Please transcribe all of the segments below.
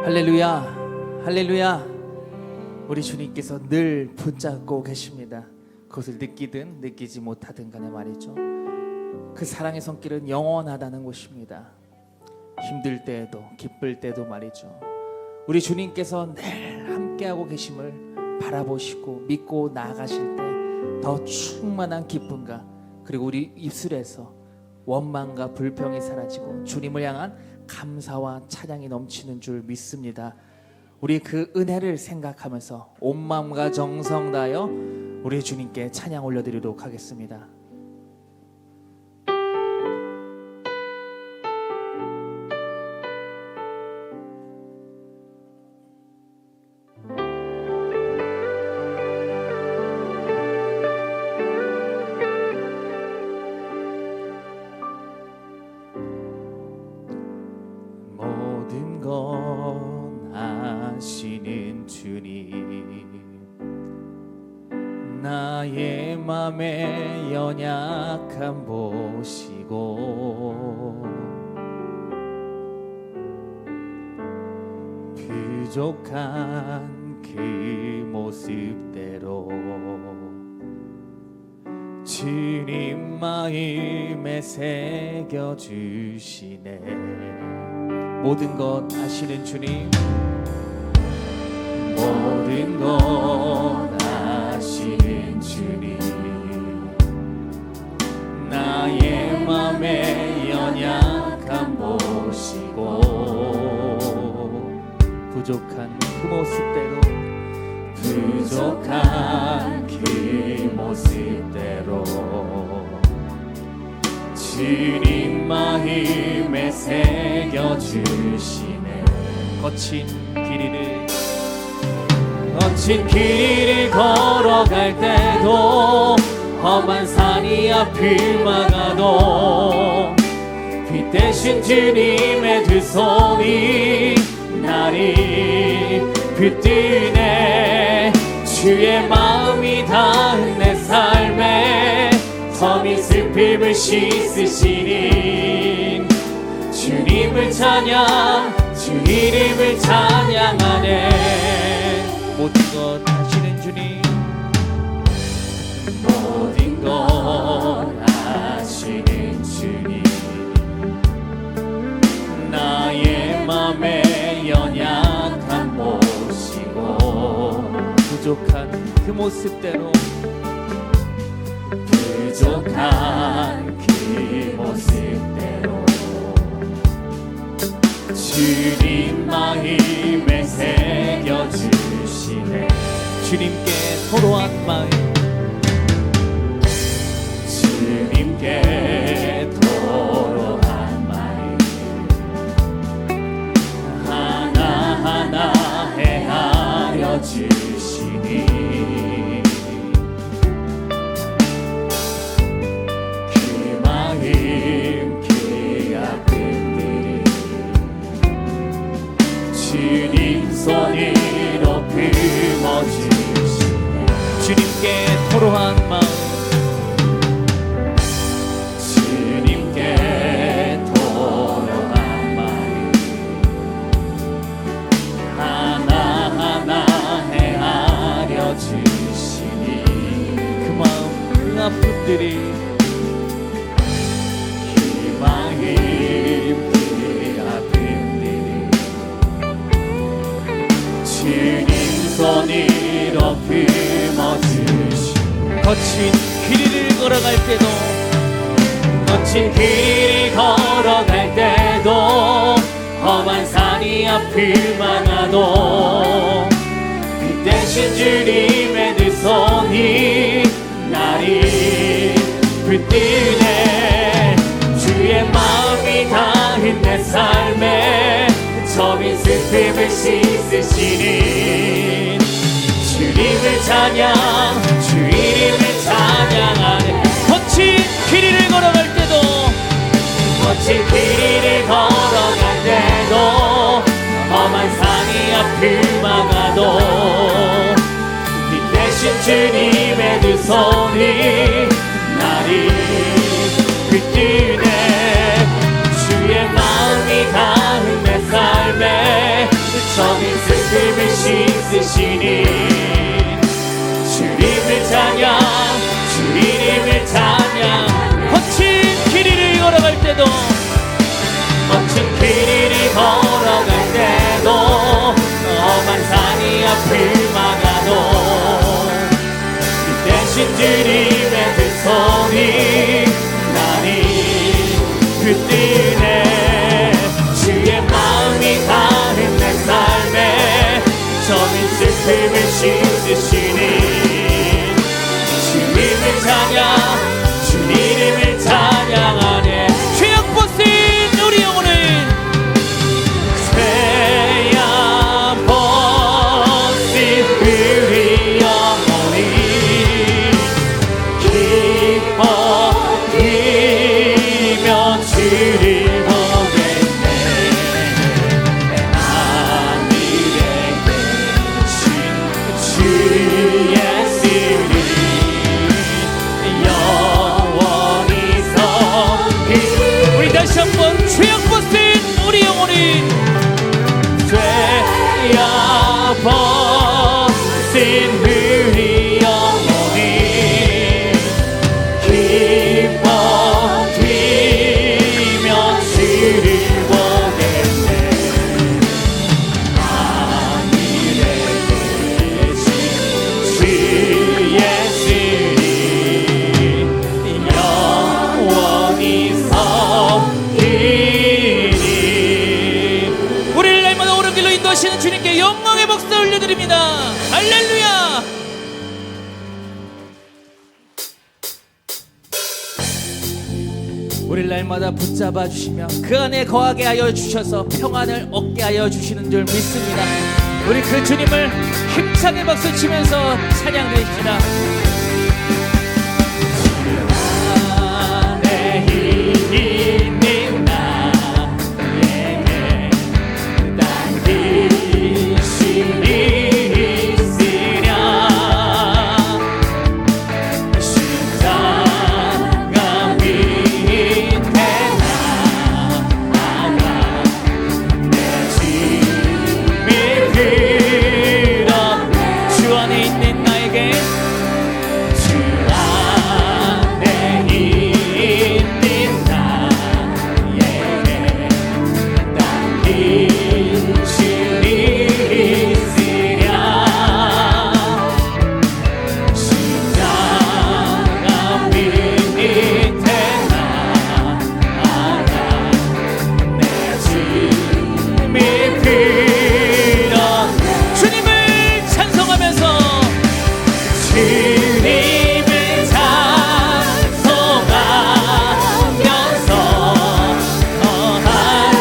할렐루야, 할렐루야. 우리 주님께서 늘 붙잡고 계십니다. 그것을 느끼든 느끼지 못하든 간에 말이죠. 그 사랑의 손길은 영원하다는 것입니다. 힘들 때에도 기쁠 때도 말이죠. 우리 주님께서 늘 함께하고 계심을 바라보시고 믿고 나아가실 때 더 충만한 기쁨과, 그리고 우리 입술에서 원망과 불평이 사라지고 주님을 향한 감사와 찬양이 넘치는 줄 믿습니다. 우리 그 은혜를 생각하면서 온 마음과 정성 다하여 우리 주님께 찬양 올려드리도록 하겠습니다. 모든 건 아시는 주님, 나의 맘의 연약함 보시고 부족한 그 모습대로 주님 마음에 새겨주시네. 모든 것 아시는 주님, 모든 것 아시는 주님, 나의 맘의 연약함 보시고 부족한 그 모습대로, 부족한 그 모습대로 주님 마음에 새겨주시네. 거친 길을 걸어갈 때도 험한 산이 앞을 막아도 빛 대신 주님의 두 손이 나를 붙드네. 주의 마음이 닿은 내 삶에 섬이 슬픔을 씻으시니 주님을 찬양, 주 이름을 찬양하네. 모든 것 아시는 주님, 모든 것 아시는 주님, 나의 맘의 연약함 보시고 부족한 그 모습대로, 부족한 그 모습대로 주님 마음에 새겨주시네. 주님께 토로한 마음, 주님께 토로한 마음 하나하나 헤아려 주시니 그 마음 그 아픔들이 주님 손으로 품어주시네. 주님께 토로한 마음, 주님께 토로한 마음 하나하나 헤아려 주시니 그 마음 그 아픔들이, 그 마음 그 아픔들이 주님 손으로 품어주시니 거친 길을 걸어갈 때도, 거친 길을 걸어갈 때도 험한 산이 앞을 막아도 빛 대신 주님의 두 손이 나를 붙드네. 주의 마음이 닿은 내 삶에 저민 슬픔을 씻으시니 주님을 찬양, 주 이름을 찬양하네. 거친 길을 걸어갈 때도, 거친 길을 걸어갈 때도 험한 산이 앞을 막아도 빛 대신 주님의 두 손이 나를 붙드네. 주의 마음이 닿은 내 삶에 멋진 길을 걸어갈 때도 험한 산이 앞을 막아도 그 대신 들이뱉은 소리 나니 붙드네. 주의 마음이 닿은 내 삶에 저는 슬픔을 씻으시니 주님을 찬양 주 이름을 찬양하네. 죄악 벗은 우리 영혼을 죄악 벗은 우리 영혼이 기뻐이며 주를 보겠네. 하늘에 계신 주 예수를 영원히 섬기. 우리 다시 한번 죄악 벗은 우리 영혼이 죄악 벗은 우리 영혼이 기뻐 뛰며 주를 보겠네. 하늘에 계신 주 예수를 영원히 섬기리. 우리를 날마다 옳은 길로 인도하시는 주님께 영광의 박수 올려드립니다. 할렐루야. 우리를 날마다 붙잡아 주시며 그 안에 거하게 하여 주셔서 평안을 얻게 하여 주시는 줄 믿습니다. 우리 그 주님을 힘차게 박수 치면서 찬양드립시다. 안에 있는 나에게 당신이 있으랴. 십자가 밑에 나아가 내 짐을 들어 주 안에 있는 나에게 주 안에 있는 나에게 당신이 있으랴. 십자가 밑에 나아가 내 짐을 들어 주님을 찬송하면서 주님을 찬송하면서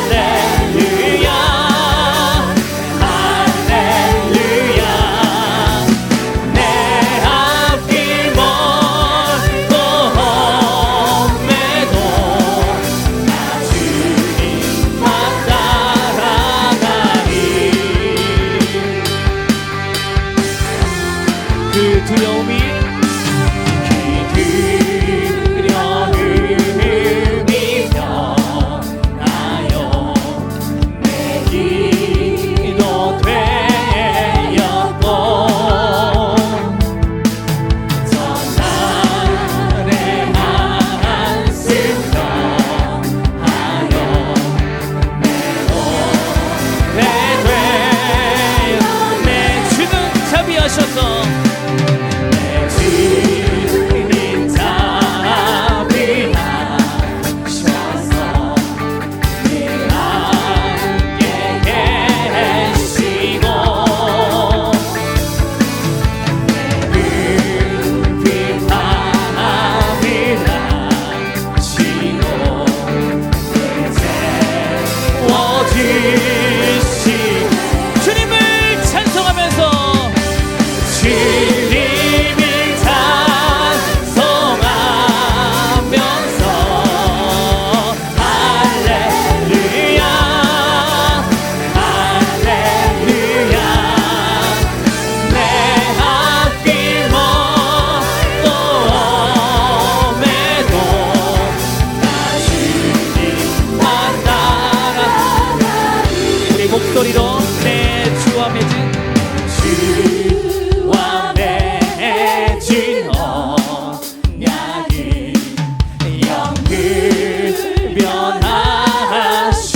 할렐루야 할렐루야. 내 앞길 멀고 험해도 나 주님만 따라가리. 그 두려움이 두려움이 변하여 내 기도 되었고 전날의 한숨 변하여 내 노래 되어 내 주는 자비하셔서 내 주님 자비하셔서 늘 함께 계시고 내 불빛 밤을 하시고 채워주시. 주님을 찬송하면서 주님을 찬송하면서 할렐루야 할렐루야. 내 앞길 멀고 험해도 나 주님만 따라가리. 우리 목소리로 내 주와 맺은 주와 맺은 언약을 영불 변하시.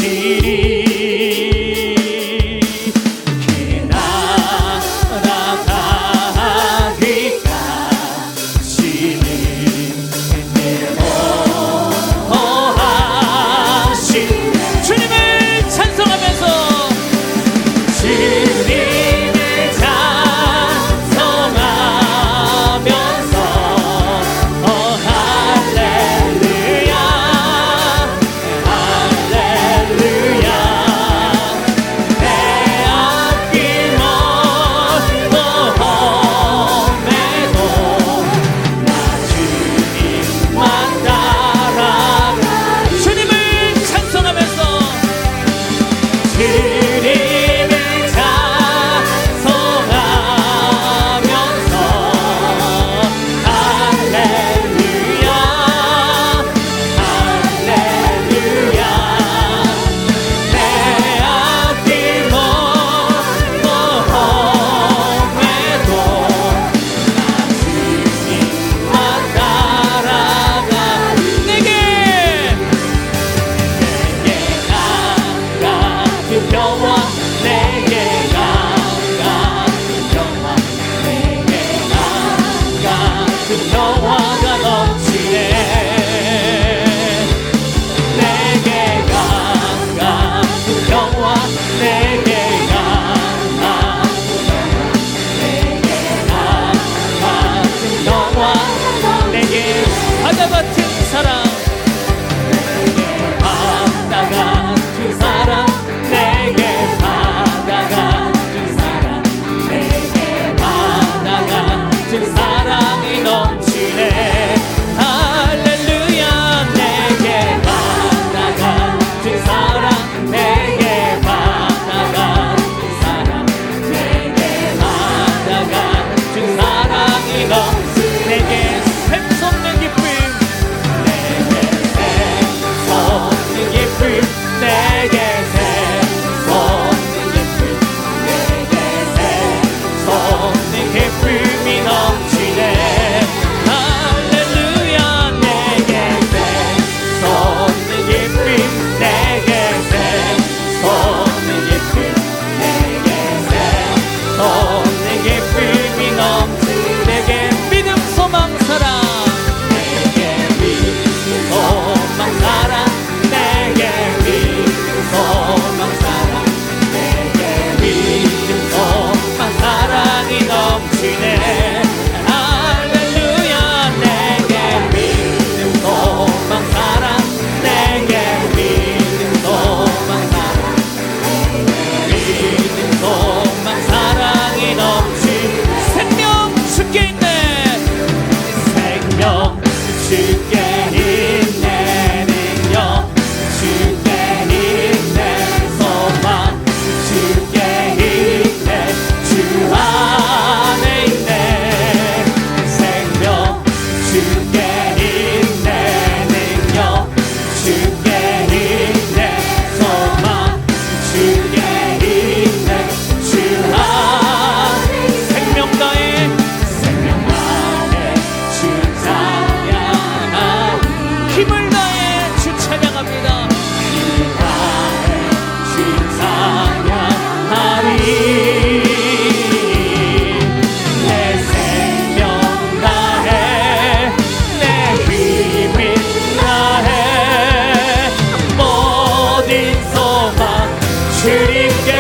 주님께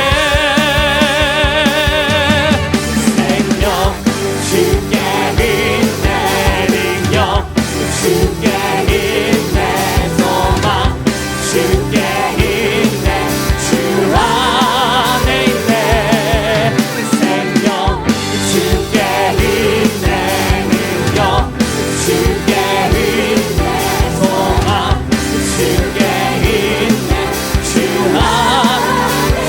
생명 주께 있네 능력 주께 있네 소망 주께 있네 주 안에 있네 생명 주께 있네 능력 주께 있네 소망 주께 있네 주 안에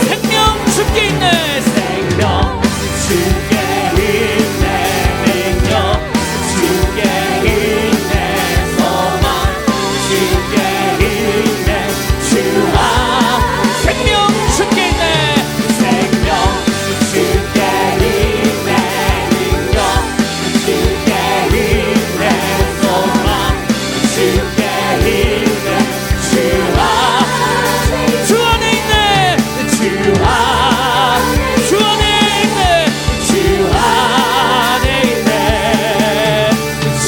생명 주께 있네 생명 주께 있네 능력 주께 있네 소망 주께 있네 주 안에 생명 주께 있네 생명 주께 있네 능력 주께 있네 소망 주께 있네 주 안에 있네 주 안에 있네 주 안에 있네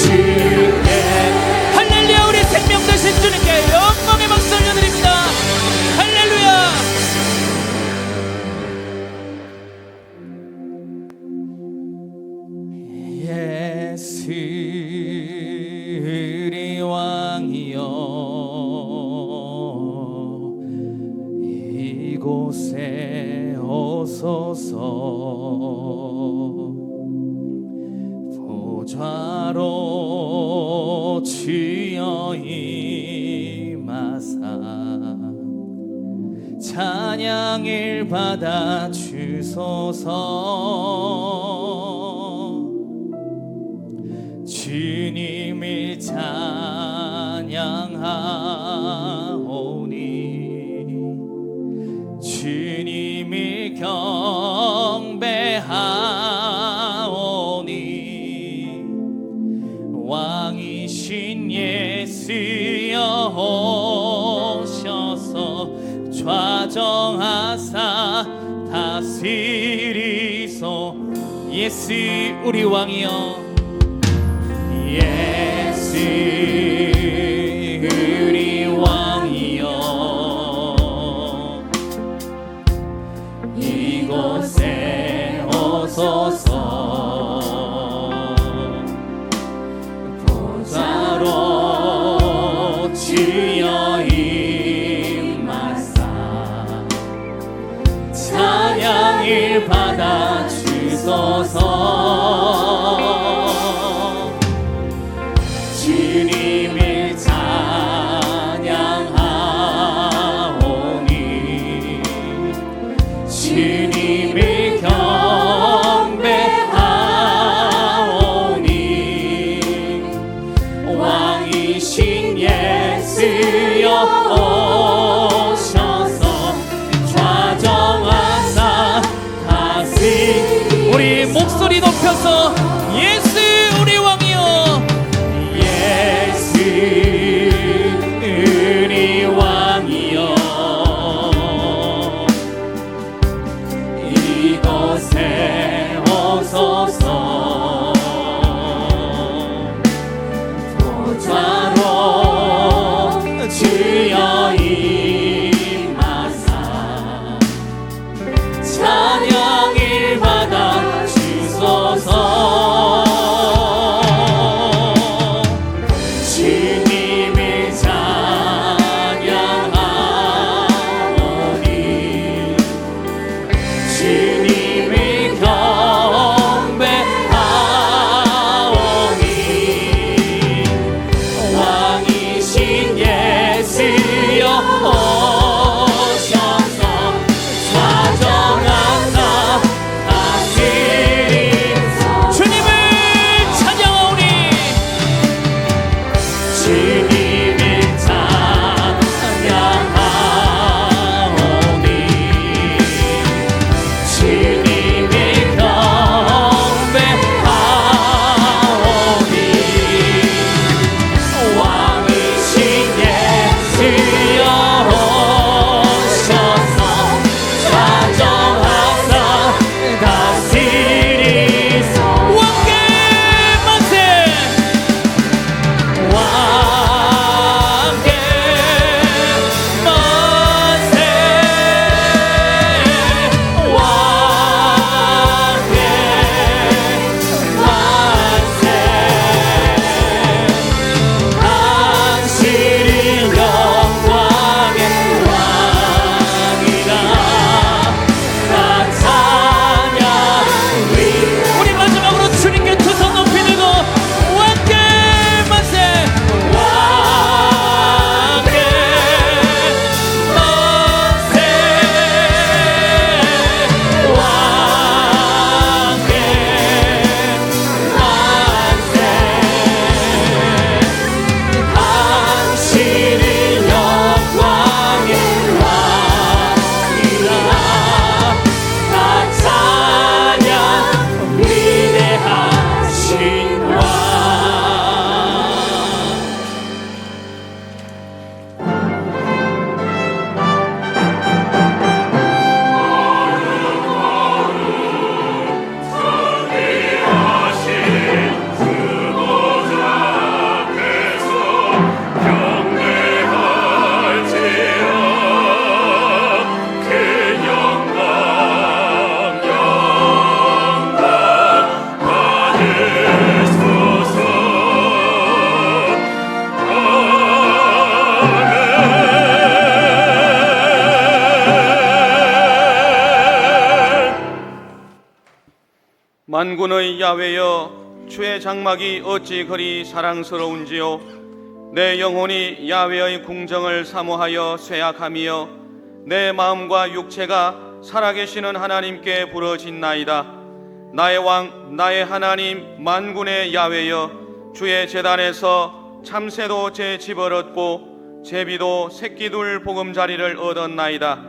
주께 할렐루야 우리 생명 되신 주님께 영광의 박수 올려드립니다 할렐루야 예수리 왕이여 이곳에 오소서 보좌로 주여 임하사 찬양을 받아 주소서 주님을 찬양하오니 주님을 경배하오니 왕이신 예수여 오셔서 좌정하사 다스리소 예수 우리 왕이여 예수 우리 왕이여 이곳에 오소서 보좌로 주여 임하사 찬양을 받아 주소서 주님을 찬양하오니 주님을 경배하오니 왕이신 예수여 오셔서 좌정하사 다시 우리 목소리 높여서 예수 우리 왕이여 예수 우리 왕이여 이곳에 오소서 보좌로 주여 임하사 찬양을 받아 주소서 만군의 야훼여, 주의 장막이 어찌 그리 사랑스러운지요. 내 영혼이 야훼의 궁정을 사모하여 쇠약하며 내 마음과 육체가 살아계시는 하나님께 부르짖나이다. 나의 왕, 나의 하나님, 만군의 야훼여, 주의 제단에서 참새도 제 집을 얻고 제비도 새끼둘 보금자리를 얻었나이다.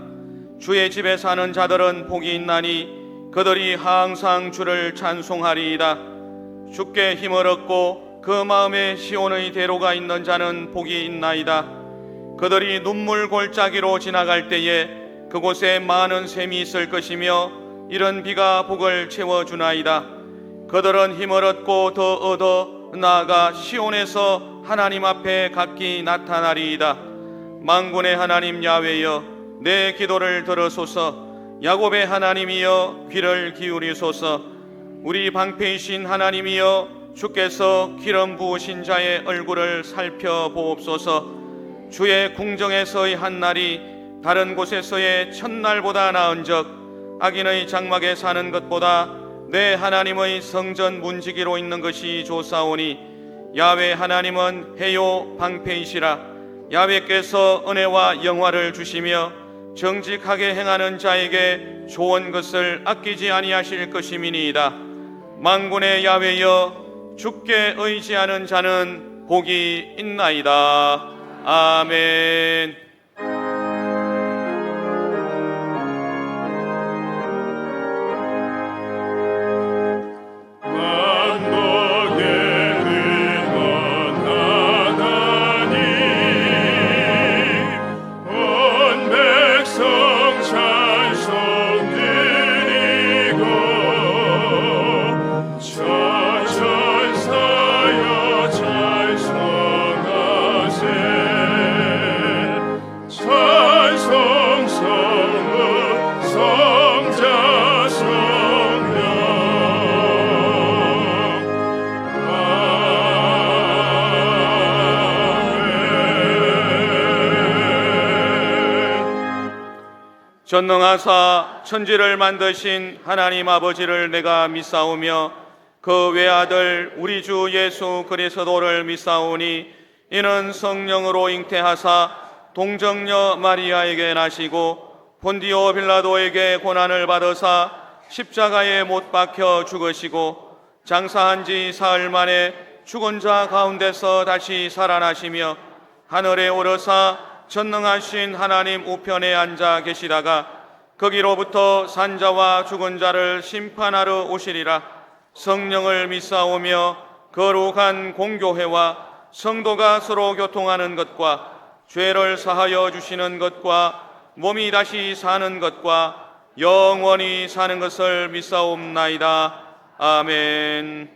주의 집에 사는 자들은 복이 있나니 그들이 항상 주를 찬송하리이다. 주께 힘을 얻고 그 마음에 시온의 대로가 있는 자는 복이 있나이다. 그들이 눈물 골짜기로 지나갈 때에 그곳에 많은 샘이 있을 것이며 이른 비가 복을 채워주나이다. 그들은 힘을 얻고 더 얻어 나아가 시온에서 하나님 앞에 각기 나타나리이다. 만군의 하나님 야훼여, 내 기도를 들으소서. 야곱의 하나님이여, 귀를 기울이소서. 우리 방패이신 하나님이여, 주께서 기름 부으신 자의 얼굴을 살펴보옵소서. 주의 궁정에서의 한 날이 다른 곳에서의 첫날보다 나은즉 악인의 장막에 사는 것보다 내 하나님의 성전 문지기로 있는 것이 좋사오니 야훼 하나님은 해요 방패이시라. 야훼께서 은혜와 영화를 주시며 정직하게 행하는 자에게 좋은 것을 아끼지 아니하실 것임이니이다. 만군의 야훼여, 주께 의지하는 자는 복이 있나이다. 아멘. 전능하사 천지를 만드신 하나님 아버지를 내가 믿사오며 그 외아들 우리 주 예수 그리스도를 믿사오니 이는 성령으로 잉태하사 동정녀 마리아에게 나시고 본디오 빌라도에게 고난을 받으사 십자가에 못 박혀 죽으시고 장사한 지 사흘 만에 죽은 자 가운데서 다시 살아나시며 하늘에 오르사 전능하신 하나님 우편에 앉아 계시다가 거기로부터 산자와 죽은 자를 심판하러 오시리라. 성령을 믿사오며 거룩한 공교회와 성도가 서로 교통하는 것과 죄를 사하여 주시는 것과 몸이 다시 사는 것과 영원히 사는 것을 믿사옵나이다. 아멘.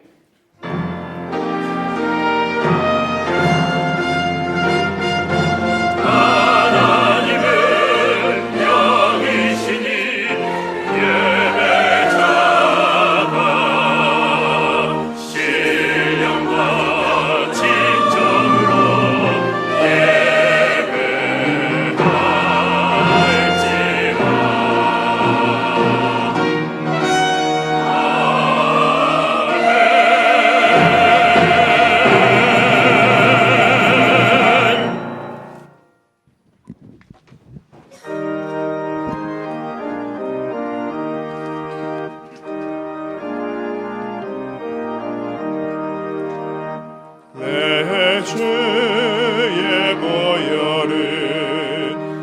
내 죄의 보혈은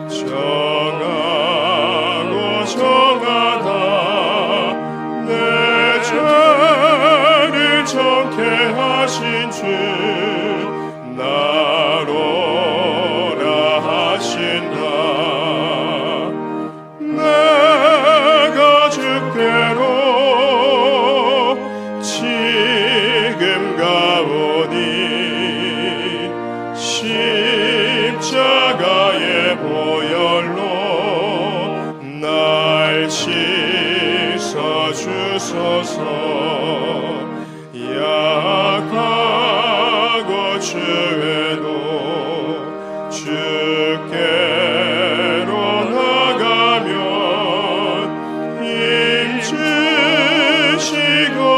정하고 정하다. 내 죄를 정케 하신 주 나로라 하신다. 내가 주께로 지금 가오니 십자가의 보혈로 날 씻어주소서. 약하고 죄도 주께로 나가면 힘주시고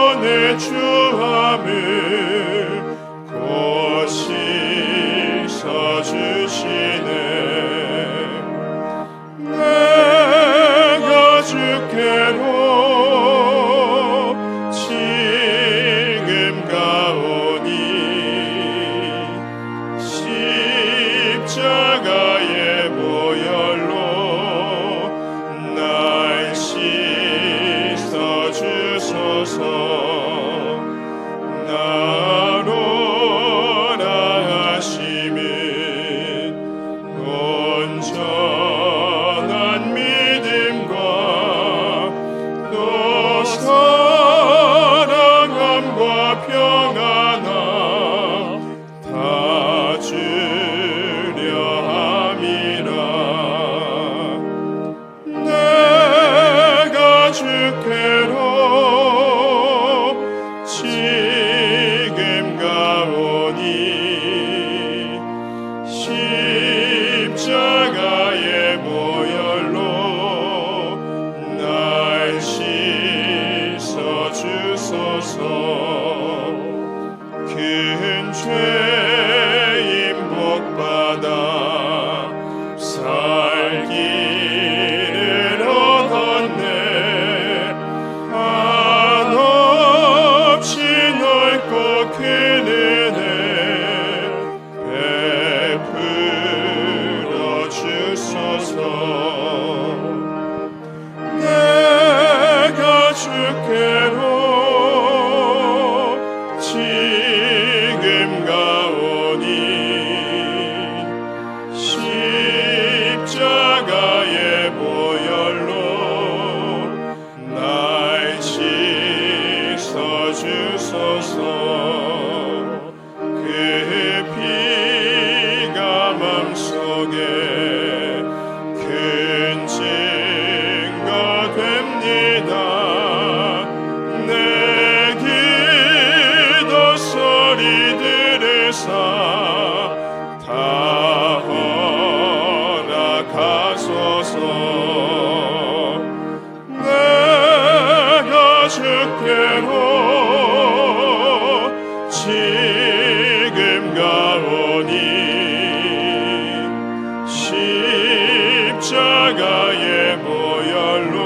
보혈로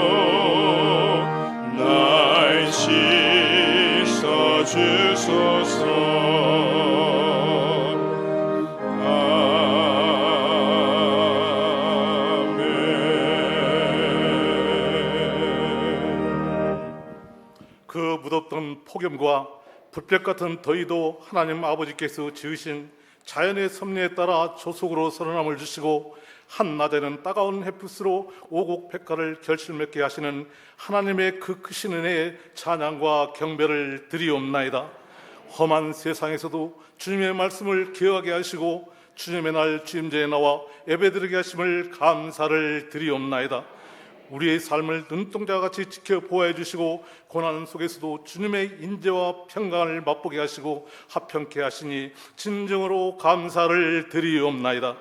날 씻어 주소서. 그 무덥던 폭염과 불볕 같은 더위도 하나님 아버지께서 지으신 자연의 섭리에 따라 조속으로 살아남을 주시고 한낮에는 따가운 햇빛으로 오곡백과를 결실맺게 하시는 하나님의 그 크신 은혜에 찬양과 경배를 드리옵나이다. 험한 세상에서도 주님의 말씀을 기억하게 하시고 주님의 날 주임제에 나와 예배드리게 하심을 감사를 드리옵나이다. 우리의 삶을 눈동자와 같이 지켜보호해 주시고 고난 속에서도 주님의 인재와 평강을 맛보게 하시고 합평케 하시니 진정으로 감사를 드리옵나이다.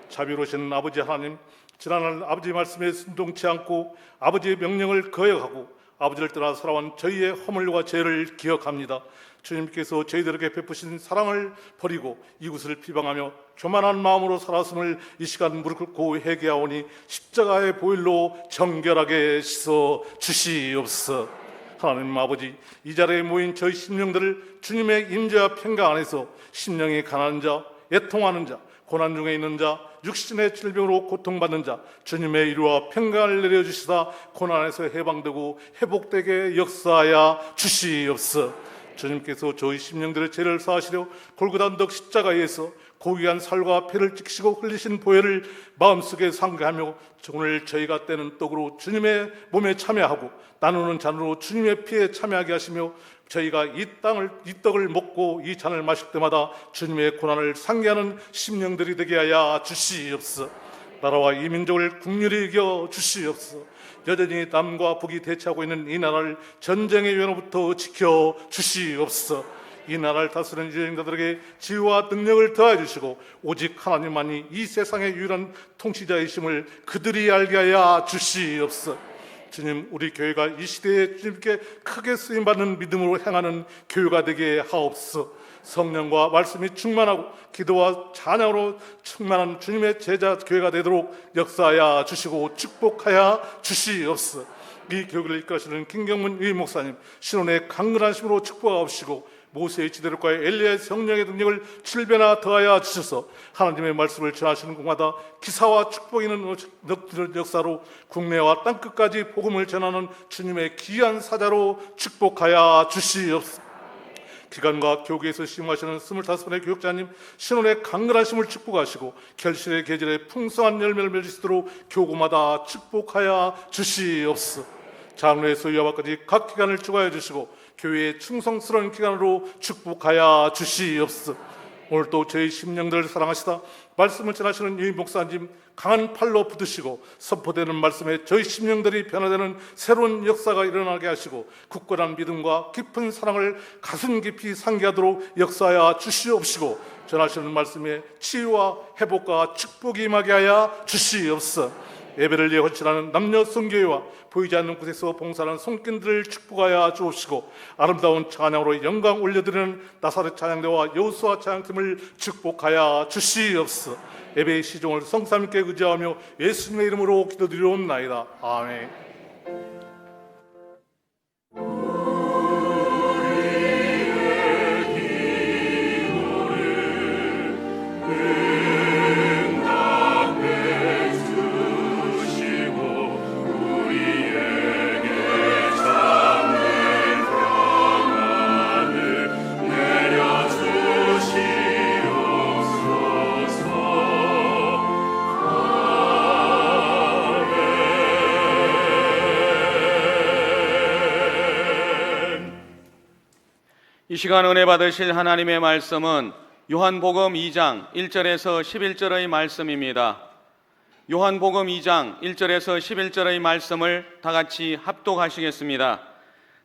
자비로우신 아버지 하나님, 지난날 아버지 말씀에 순종치 않고 아버지의 명령을 거역하고 아버지를 떠나 살아온 저희의 허물과 죄를 기억합니다. 주님께서 저희들에게 베푸신 사랑을 버리고 이웃을 비방하며 교만한 마음으로 살았음을 이 시간 무릎 꿇고 회개하오니 십자가의 보혈로 정결하게 씻어 주시옵소서. 하나님 아버지, 이 자리에 모인 저희 심령들을 주님의 임재와 평강 안에서 심령이 가난한 자, 애통하는 자, 고난 중에 있는 자, 육신의 질병으로 고통받는 자, 주님의 이루와 평강을 내려주시다 고난에서 해방되고 회복되게 역사하여 주시옵소서. 주님께서 저희 심령들의 죄를 사하시려 골고다 언덕 십자가에서 고귀한 살과 피를 찍으시고 흘리신 보혈을 마음속에 상기하며 오늘 저희가 떼는 떡으로 주님의 몸에 참여하고 나누는 잔으로 주님의 피에 참여하게 하시며 저희가 이 떡을 먹고 이 잔을 마실 때마다 주님의 고난을 상기하는 심령들이 되게 하여 주시옵소서. 나라와 이 민족을 국률이 이겨 주시옵소서. 여전히 남과 북이 대치하고 있는 이 나라를 전쟁의 위협으로부터 지켜 주시옵소서. 이 나라를 다스리는 유행자들에게 지혜와 능력을 더해 주시고 오직 하나님만이 이 세상의 유일한 통치자이심을 그들이 알게 하여 주시옵소서. 주님, 우리 교회가 이 시대에 주님께 크게 쓰임받는 믿음으로 행하는 교회가 되게 하옵소서. 성령과 말씀이 충만하고 기도와 찬양으로 충만한 주님의 제자 교회가 되도록 역사하여 주시고 축복하여 주시옵소서. 이 교회를 이끌어가시는 김경문 의 목사님, 신혼의 강건한 힘으로 축복하옵시고 모세의 지대로과 엘리야의 성령의 능력을 7배나 더하여 주셔서 하나님의 말씀을 전하시는 곳마다 기사와 축복이 있는 역사로 국내와 땅끝까지 복음을 전하는 주님의 귀한 사자로 축복하여 주시옵소서. 기관과 교계에서 심하시는 25분의 교육자님, 신혼의 강건하심을 축복하시고 결실의 계절에 풍성한 열매를 맺을 수 있도록 교구마다 축복하여 주시옵소서. 장로에서 유아까지 각 기관을 추가해 주시고 교회의 충성스러운 기관으로 축복하여 주시옵소서. 오늘 또 저희 심령들을 사랑하시다 말씀을 전하시는 이 목사님 강한 팔로 붙드시고 선포되는 말씀에 저희 심령들이 변화되는 새로운 역사가 일어나게 하시고 굳건한 믿음과 깊은 사랑을 가슴 깊이 상기하도록 역사하여 주시옵시고 전하시는 말씀에 치유와 회복과 축복이 임하게 하여 주시옵소서. 예배를 위해 헌신하는 남녀 성교회와 보이지 않는 곳에서 봉사하는 손길들을 축복하여 주옵시고 아름다운 찬양으로 영광 올려드리는 나사렛 찬양대와 여호수아 찬양팀을 축복하여 주시옵소서. 예배의 시종을 성삼위께 의지하며 예수님의 이름으로 기도드리옵나이다. 아멘. 이 시간 은혜 받으실 하나님의 말씀은 요한복음 2장 1절에서 11절의 말씀입니다. 요한복음 2장 1절에서 11절의 말씀을 다 같이 합독하시겠습니다.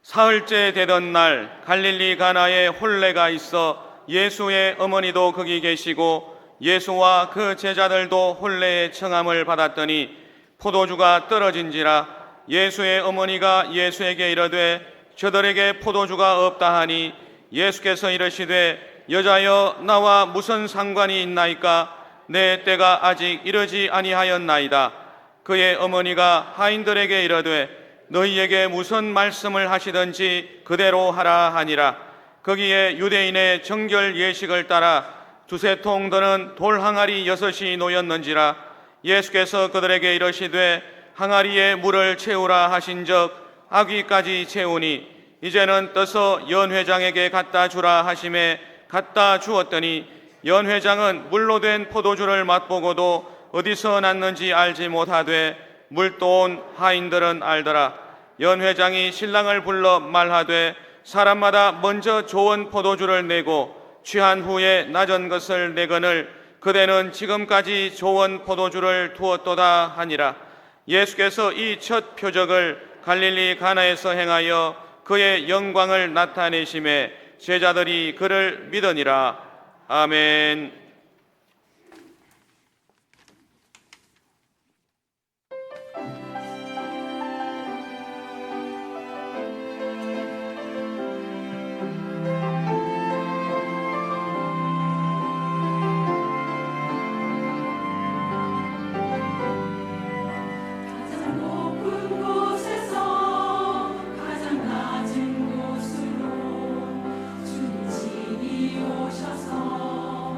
사흘째 되던 날 갈릴리 가나에 혼례가 있어 예수의 어머니도 거기 계시고 예수와 그 제자들도 혼례의 청함을 받았더니 포도주가 떨어진지라 예수의 어머니가 예수에게 이르되 저들에게 포도주가 없다 하니 예수께서 이르시되 여자여 나와 무슨 상관이 있나이까 내 때가 아직 이르지 아니하였나이다. 그의 어머니가 하인들에게 이르되 너희에게 무슨 말씀을 하시든지 그대로 하라 하니라. 거기에 유대인의 정결 예식을 따라 두세 통 드는 돌 항아리 6이 놓였는지라. 예수께서 그들에게 이르시되 항아리에 물을 채우라 하신즉 아귀까지 채우니 이제는 떠서 연회장에게 갖다 주라 하심에 갖다 주었더니 연회장은 물로 된 포도주를 맛보고도 어디서 났는지 알지 못하되 물도온 하인들은 알더라. 연회장이 신랑을 불러 말하되 사람마다 먼저 좋은 포도주를 내고 취한 후에 낮은 것을 내거늘 그대는 지금까지 좋은 포도주를 두었도다 하니라. 예수께서 이 첫 표적을 갈릴리 가나에서 행하여 그의 영광을 나타내심에 제자들이 그를 믿으니라. 아멘. 가장 높은 곳에서 가장 낮은 곳으로 주님 친히 오셔서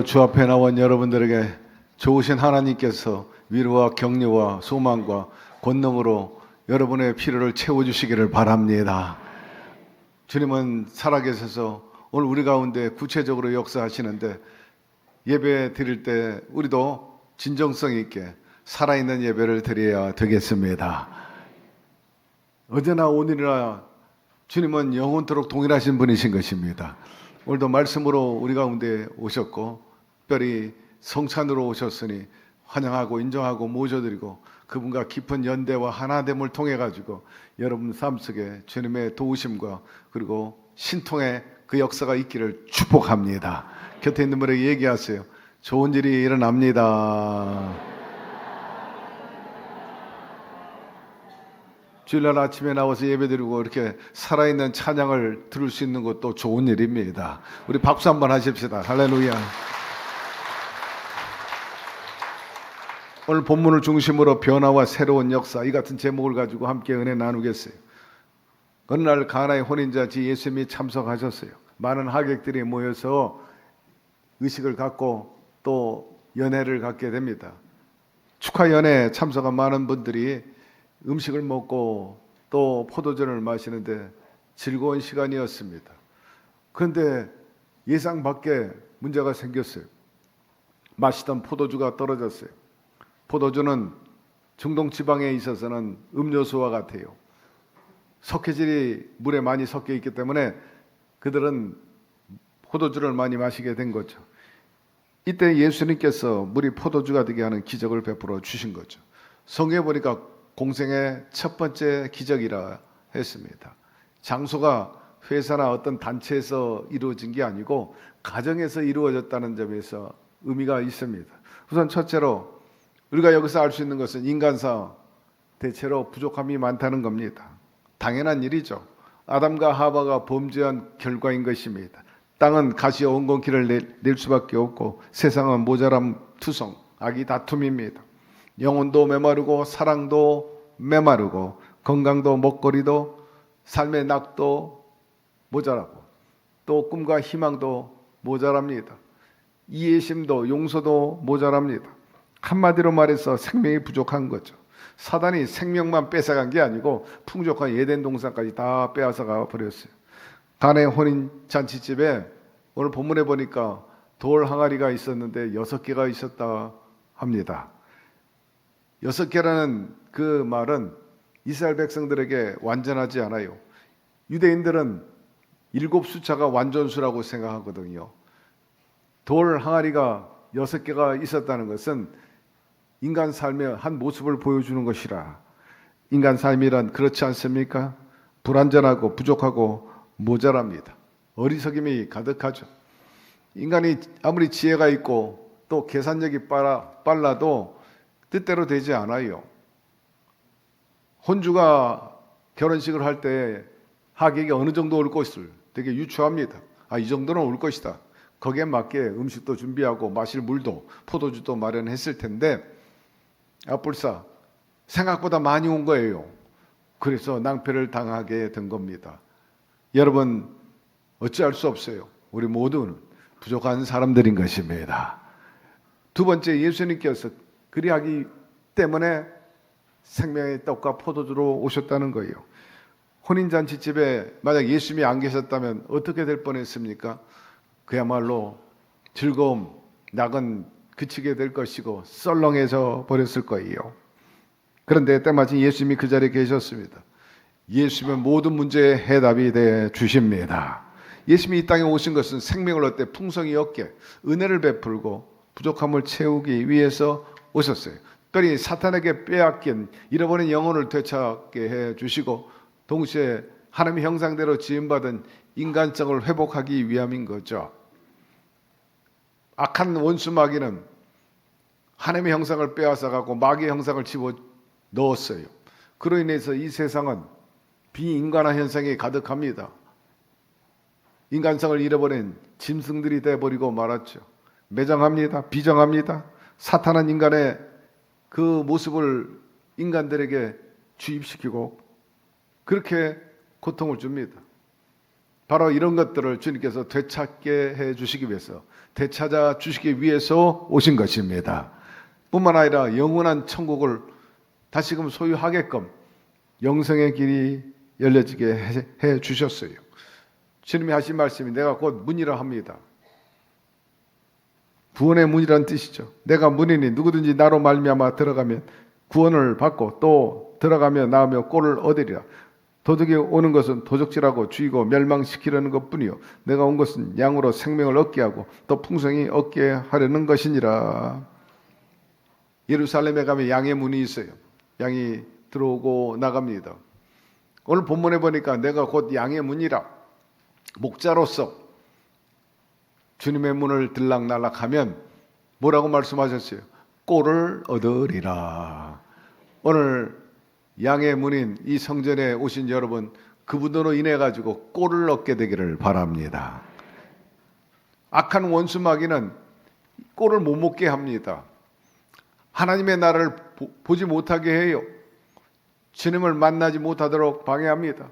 오늘도 주 앞에 나온 여러분들에게 좋으신 하나님께서 위로와 격려와 소망과 권능으로 여러분의 필요를 채워주시기를 바랍니다. 주님은 살아계셔서 오늘 우리 가운데 구체적으로 역사하시는데 예배 드릴 때 우리도 진정성 있게 살아있는 예배를 드려야 되겠습니다. 어제나 오늘이나 주님은 영원토록 동일하신 분이신 것입니다. 오늘도 말씀으로 우리 가운데 오셨고 특별히 성찬으로 오셨으니 환영하고 인정하고 모셔드리고 그분과 깊은 연대와 하나됨을 통해 가지고 여러분 삶 속에 주님의 도우심과 그리고 신통의 그 역사가 있기를 축복합니다. 곁에 있는 분에게 얘기하세요. 좋은 일이 일어납니다. 주일날 아침에 나와서 예배드리고 이렇게 살아있는 찬양을 들을 수 있는 것도 좋은 일입니다. 우리 박수 한번 하십시다. 할렐루야. 오늘 본문을 중심으로 변화와 새로운 역사, 이 같은 제목을 가지고 함께 은혜 나누겠어요. 어느 날 가나의 혼인잔치 예수님이 참석하셨어요. 많은 하객들이 모여서 의식을 갖고 또 연회를 갖게 됩니다. 축하 연회에 참석한 많은 분들이 음식을 먹고 또 포도전을 마시는데 즐거운 시간이었습니다. 그런데 예상 밖에 문제가 생겼어요. 마시던 포도주가 떨어졌어요. 포도주는 중동 지방에 있어서는 음료수와 같아요. 석회질이 물에 많이 섞여 있기 때문에 그들은 포도주를 많이 마시게 된 거죠. 이때 예수님께서 물이 포도주가 되게 하는 기적을 베풀어 주신 거죠. 성경에 보니까 공생의 첫 번째 기적이라 했습니다. 장소가 회사나 어떤 단체에서 이루어진 게 아니고 가정에서 이루어졌다는 점에서 의미가 있습니다. 우선 첫째로 우리가 여기서 알 수 있는 것은 인간사 대체로 부족함이 많다는 겁니다. 당연한 일이죠. 아담과 하와가 범죄한 결과인 것입니다. 땅은 가시와 온건기를 낼 수밖에 없고 세상은 모자람 투성, 악이 다툼입니다. 영혼도 메마르고 사랑도 메마르고 건강도 먹거리도 삶의 낙도 모자라고 또 꿈과 희망도 모자랍니다. 이해심도 용서도 모자랍니다. 한마디로 말해서 생명이 부족한 거죠. 사단이 생명만 뺏어간 게 아니고 풍족한 에덴 동산까지 다 빼앗아가 버렸어요. 가나의 혼인 잔치집에 오늘 본문에 보니까 돌 항아리가 있었는데 6개가 있었다 합니다. 6개라는 그 말은 이스라엘 백성들에게 완전하지 않아요. 유대인들은 7 숫자가 완전수라고 생각하거든요. 돌 항아리가 6개가 있었다는 것은 인간 삶의 한 모습을 보여주는 것이라. 인간 삶이란 그렇지 않습니까? 불완전하고 부족하고 모자랍니다. 어리석임이 가득하죠. 인간이 아무리 지혜가 있고 또 계산력이 빨라도 뜻대로 되지 않아요. 혼주가 결혼식을 할 때 하객이 어느 정도 올 것을 되게 유추합니다. 이 정도는 올 것이다. 거기에 맞게 음식도 준비하고 마실 물도 포도주도 마련했을 텐데 불사 생각보다 많이 온 거예요. 그래서 낭패를 당하게 된 겁니다. 여러분 어찌할 수 없어요. 우리 모두는 부족한 사람들인 것입니다. 두 번째, 예수님께서 그리하기 때문에 생명의 떡과 포도주로 오셨다는 거예요. 혼인잔치집에 만약 예수님이 안 계셨다면 어떻게 될 뻔했습니까? 그야말로 즐거움, 낙은 그치게 될 것이고 썰렁해져 버렸을 거예요. 그런데 때마침 예수님이 그 자리에 계셨습니다. 예수님은 모든 문제의 해답이 되어 주십니다. 예수님이 이 땅에 오신 것은 생명을 얻되 풍성히 얻게 은혜를 베풀고 부족함을 채우기 위해서 오셨어요. 특별히 사탄에게 빼앗긴 잃어버린 영혼을 되찾게 해 주시고 동시에 하나님의 형상대로 지음받은 인간성을 회복하기 위함인 거죠. 악한 원수 마귀는 하나님의 형상을 빼앗아가고 마귀의 형상을 집어 넣었어요. 그로 인해서 이 세상은 비인간화 현상이 가득합니다. 인간성을 잃어버린 짐승들이 돼버리고 말았죠. 매장합니다. 비정합니다. 사탄은 인간의 그 모습을 인간들에게 주입시키고 그렇게 고통을 줍니다. 바로 이런 것들을 주님께서 되찾게 해 주시기 위해서, 되찾아 주시기 위해서 오신 것입니다. 뿐만 아니라 영원한 천국을 다시금 소유하게끔 영생의 길이 열려지게 해 주셨어요. 주님이 하신 말씀이 내가 곧 문이라 합니다. 구원의 문이라는 뜻이죠. 내가 문이니 누구든지 나로 말미암아 들어가면 구원을 받고 또 들어가며 나오며 꼴을 얻으리라. 도둑이 오는 것은 도적질하고 죽이고 멸망시키려는 것뿐이요 내가 온 것은 양으로 생명을 얻게 하고 또 풍성히 얻게 하려는 것이니라. 예루살렘에 가면 양의 문이 있어요. 양이 들어오고 나갑니다. 오늘 본문에 보니까 내가 곧 양의 문이라. 목자로서 주님의 문을 들락날락하면 뭐라고 말씀하셨어요? 꼴을 얻으리라. 오늘 양의 문인 이 성전에 오신 여러분, 그분으로 인해 가지고 꼴을 얻게 되기를 바랍니다. 악한 원수 마귀는 꼴을 못 먹게 합니다. 하나님의 나라를 보지 못하게 해요. 주님을 만나지 못하도록 방해합니다.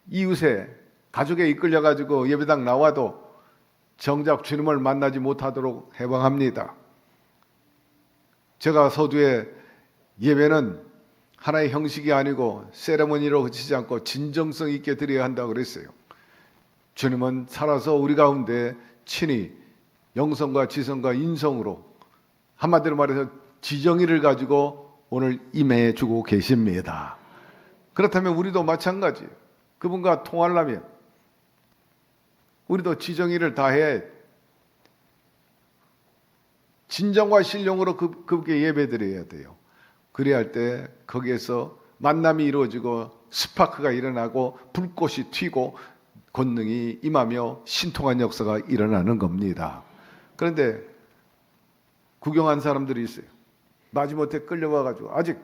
이웃에 가족에 이끌려 가지고 예배당 나와도 정작 주님을 만나지 못하도록 해방합니다. 제가 서두에 예배는 하나의 형식이 아니고 세레머니로 그치지 않고 진정성 있게 드려야 한다고 그랬어요. 주님은 살아서 우리 가운데 친히 영성과 지성과 인성으로, 한마디로 말해서 지정의를 가지고 오늘 임해 주고 계십니다. 그렇다면 우리도 마찬가지예요. 그분과 통하려면 우리도 지정의를 다해 진정과 신령으로 그분께 예배드려야 돼요. 그래야 할 때 거기에서 만남이 이루어지고 스파크가 일어나고 불꽃이 튀고 권능이 임하며 신통한 역사가 일어나는 겁니다. 그런데 구경한 사람들이 있어요. 마지못해 끌려와가지고 아직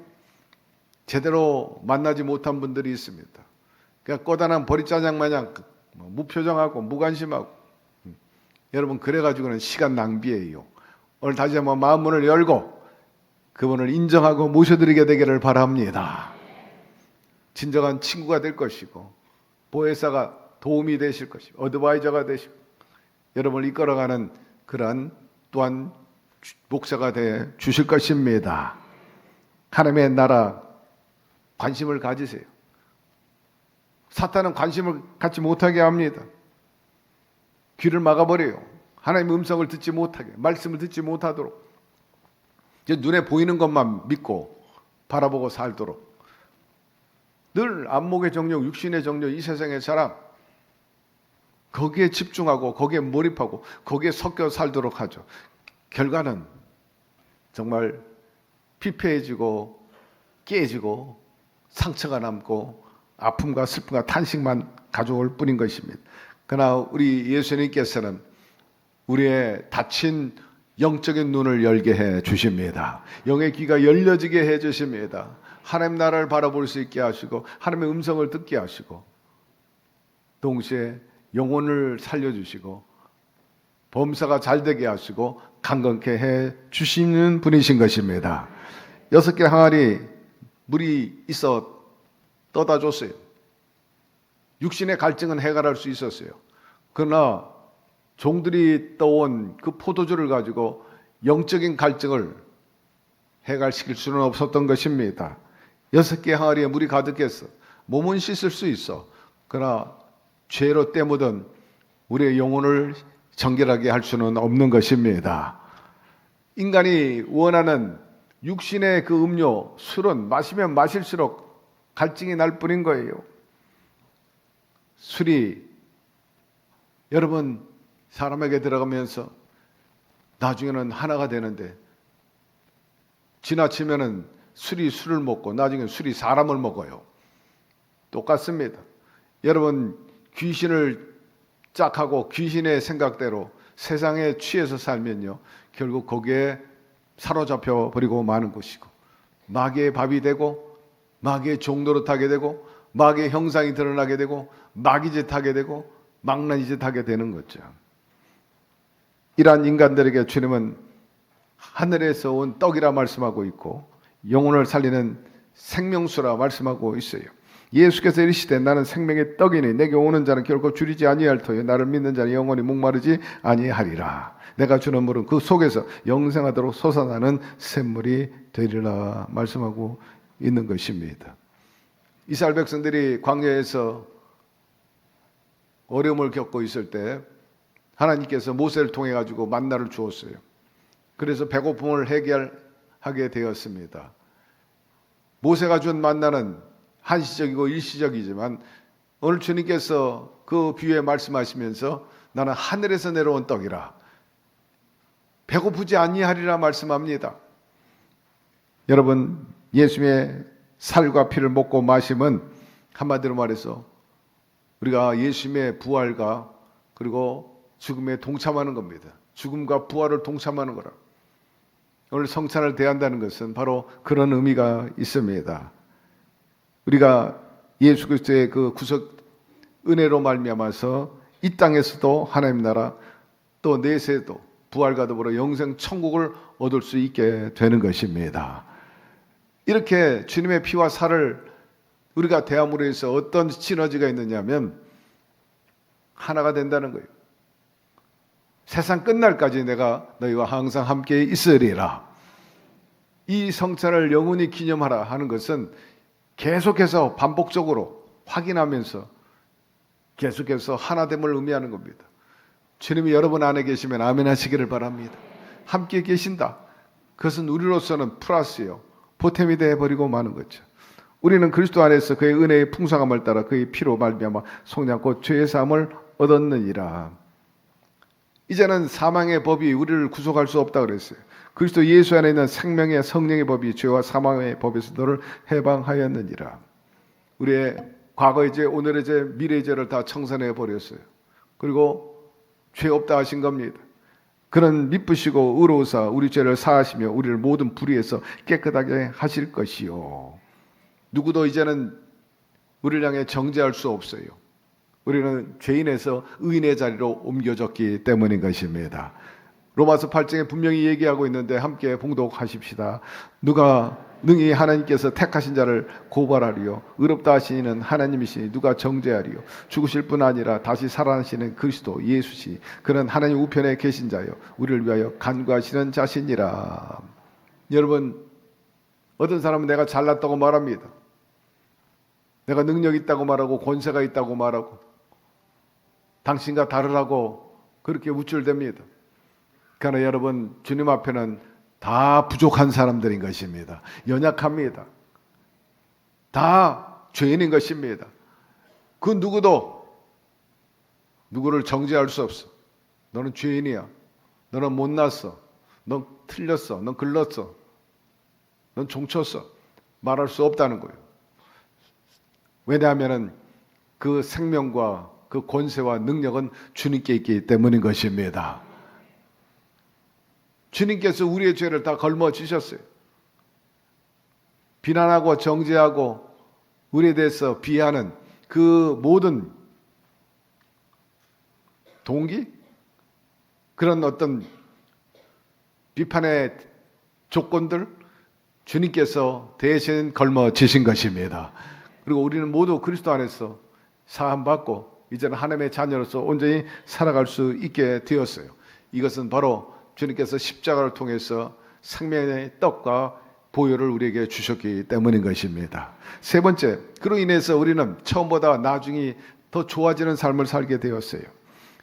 제대로 만나지 못한 분들이 있습니다. 그냥 꼬다난 보리짜장 마냥 무표정하고 무관심하고, 여러분 그래가지고는 시간 낭비예요. 오늘 다시 한번 마음 문을 열고 그분을 인정하고 모셔드리게 되기를 바랍니다. 진정한 친구가 될 것이고 보혜사가 도움이 되실 것이고 어드바이저가 되시고 여러분을 이끌어가는 그러한 또한 목사가 돼 주실 것입니다. 하나님의 나라 관심을 가지세요. 사탄은 관심을 갖지 못하게 합니다. 귀를 막아버려요. 하나님의 음성을 듣지 못하게, 말씀을 듣지 못하도록, 이제 눈에 보이는 것만 믿고 바라보고 살도록, 늘 안목의 정욕, 육신의 정욕, 이 세상의 사랑, 거기에 집중하고 거기에 몰입하고 거기에 섞여 살도록 하죠. 결과는 정말 피폐해지고 깨지고 상처가 남고 아픔과 슬픔과 탄식만 가져올 뿐인 것입니다. 그러나 우리 예수님께서는 우리의 닫힌 영적인 눈을 열게 해 주십니다. 영의 귀가 열려지게 해 주십니다. 하나님 나라를 바라볼 수 있게 하시고 하나님의 음성을 듣게 하시고 동시에 영혼을 살려주시고 범사가 잘 되게 하시고 강건케 해 주시는 분이신 것입니다. 6개 항아리 물이 있어 떠다 줬어요. 육신의 갈증은 해결할 수 있었어요. 그러나 종들이 떠온 그 포도주를 가지고 영적인 갈증을 해결시킬 수는 없었던 것입니다. 6개 항아리에 물이 가득했어. 몸은 씻을 수 있어. 그러나 죄로 때묻은 우리의 영혼을 정결하게 할 수는 없는 것입니다. 인간이 원하는 육신의 그 음료, 술은 마시면 마실수록 갈증이 날 뿐인 거예요. 술이 여러분 사람에게 들어가면서 나중에는 하나가 되는데 지나치면은 술이 술을 먹고 나중에 술이 사람을 먹어요. 똑같습니다. 여러분 귀신을 짝하고 귀신의 생각대로 세상에 취해서 살면요 결국 거기에 사로잡혀 버리고 마는 것이고 마귀의 밥이 되고 마귀의 종노릇 하게 되고 마귀의 형상이 드러나게 되고 마귀짓 하게 되고 망나니짓 하게 되는 거죠. 이러한 인간들에게 주님은 하늘에서 온 떡이라 말씀하고 있고 영혼을 살리는 생명수라 말씀하고 있어요. 예수께서 이르시되 나는 생명의 떡이니 내게 오는 자는 결코 줄이지 아니할 터요 나를 믿는 자는 영원히 목마르지 아니하리라. 내가 주는 물은 그 속에서 영생하도록 솟아나는 샘물이 되리라 말씀하고 있는 것입니다. 이스라엘 백성들이 광야에서 어려움을 겪고 있을 때 하나님께서 모세를 통해 가지고 만나를 주었어요. 그래서 배고픔을 해결하게 되었습니다. 모세가 준 만나는 한시적이고 일시적이지만 오늘 주님께서 그 비유에 말씀하시면서 나는 하늘에서 내려온 떡이라 배고프지 아니하리라 말씀합니다. 여러분, 예수님의 살과 피를 먹고 마심은 한마디로 말해서 우리가 예수님의 부활과 그리고 죽음에 동참하는 겁니다. 죽음과 부활을 동참하는 거라. 오늘 성찬을 대한다는 것은 바로 그런 의미가 있습니다. 우리가 예수 그리스도의 그 구속 은혜로 말미암아서 이 땅에서도 하나님 나라 또 내세도 부활과 더불어 영생 천국을 얻을 수 있게 되는 것입니다. 이렇게 주님의 피와 살을 우리가 대함으로 해서 어떤 시너지가 있느냐면 하나가 된다는 거예요. 세상 끝날까지 내가 너희와 항상 함께 있으리라. 이 성찬을 영원히 기념하라 하는 것은 계속해서 반복적으로 확인하면서 계속해서 하나됨을 의미하는 겁니다. 주님이 여러분 안에 계시면 아멘 하시기를 바랍니다. 함께 계신다. 그것은 우리로서는 플러스요. 보탬이 되어버리고 마는 거죠. 우리는 그리스도 안에서 그의 은혜의 풍성함을 따라 그의 피로 말미암아 속량고 죄의 사함을 얻었느니라. 이제는 사망의 법이 우리를 구속할 수 없다 그랬어요. 그리스도 예수 안에 있는 생명의 성령의 법이 죄와 사망의 법에서 너를 해방하였느니라. 우리의 과거의 죄, 오늘의 죄, 미래의 죄를 다 청산해 버렸어요. 그리고 죄 없다 하신 겁니다. 그는 미쁘시고 의로우사 우리 죄를 사하시며 우리를 모든 불의에서 깨끗하게 하실 것이요. 누구도 이제는 우리를 향해 정죄할 수 없어요. 우리는 죄인에서 의인의 자리로 옮겨졌기 때문인 것입니다. 로마서 8장에 분명히 얘기하고 있는데 함께 봉독하십시다. 누가 능히 하나님께서 택하신 자를 고발하리요 의롭다 하시는 하나님이시니 누가 정죄하리요 죽으실 뿐 아니라 다시 살아나시는 그리스도 예수시 그는 하나님 우편에 계신 자요 우리를 위하여 간구하시는 자신이라. 여러분, 어떤 사람은 내가 잘났다고 말합니다. 내가 능력 있다고 말하고 권세가 있다고 말하고 당신과 다르라고 그렇게 우쭐댑니다. 그러나 여러분, 주님 앞에는 다 부족한 사람들인 것입니다. 연약합니다. 다 죄인인 것입니다. 그 누구도 누구를 정죄할 수 없어. 너는 죄인이야. 너는 못났어. 넌 틀렸어. 넌 글렀어. 넌 종쳤어. 말할 수 없다는 거예요. 왜냐하면 그 생명과 그 권세와 능력은 주님께 있기 때문인 것입니다. 주님께서 우리의 죄를 다 걸머지셨어요. 비난하고 정죄하고 우리에 대해서 비하는 그 모든 동기? 그런 어떤 비판의 조건들 주님께서 대신 걸머지신 것입니다. 그리고 우리는 모두 그리스도 안에서 사함받고 이제는 하나님의 자녀로서 온전히 살아갈 수 있게 되었어요. 이것은 바로 주님께서 십자가를 통해서 생명의 떡과 보혈을 우리에게 주셨기 때문인 것입니다. 세 번째, 그로 인해서 우리는 처음보다 나중이 더 좋아지는 삶을 살게 되었어요.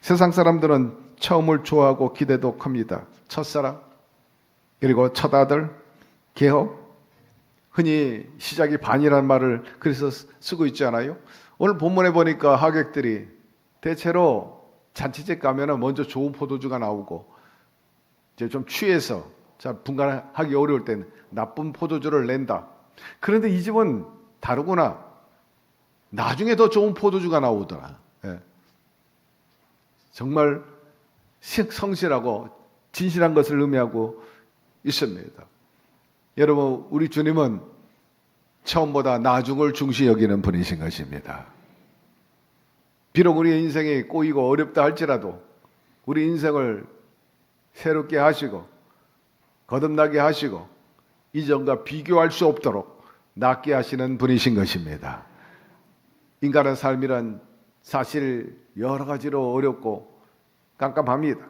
세상 사람들은 처음을 좋아하고 기대도 큽니다. 첫사랑, 그리고 첫아들, 개업, 흔히 시작이 반이라는 말을 그래서 쓰고 있지 않아요? 오늘 본문에 보니까 하객들이 대체로 잔치집 가면은 먼저 좋은 포도주가 나오고 이제 좀 취해서 자 분간하기 어려울 때는 나쁜 포도주를 낸다. 그런데 이 집은 다르구나. 나중에 더 좋은 포도주가 나오더라. 예. 정말 성실하고 진실한 것을 의미하고 있습니다. 여러분, 우리 주님은 처음보다 나중을 중시 여기는 분이신 것입니다. 비록 우리의 인생이 꼬이고 어렵다 할지라도 우리 인생을 새롭게 하시고 거듭나게 하시고 이전과 비교할 수 없도록 낫게 하시는 분이신 것입니다. 인간의 삶이란 사실 여러 가지로 어렵고 깜깜합니다.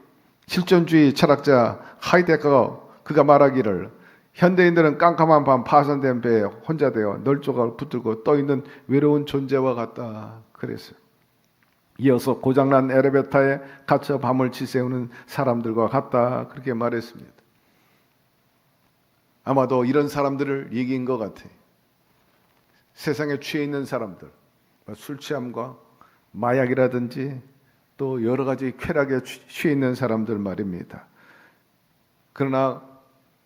실존주의 철학자 하이데거가 그가 말하기를 현대인들은 깜깜한 밤 파손된 배에 혼자 되어 널조각을 붙들고 떠있는 외로운 존재와 같다 그랬어요. 이어서 고장난 엘리베이터에 갇혀 밤을 지새우는 사람들과 같다 그렇게 말했습니다. 아마도 이런 사람들을 얘기인 것 같아요. 세상에 취해 있는 사람들, 술 취함과 마약이라든지 또 여러 가지 쾌락에 취해 있는 사람들 말입니다. 그러나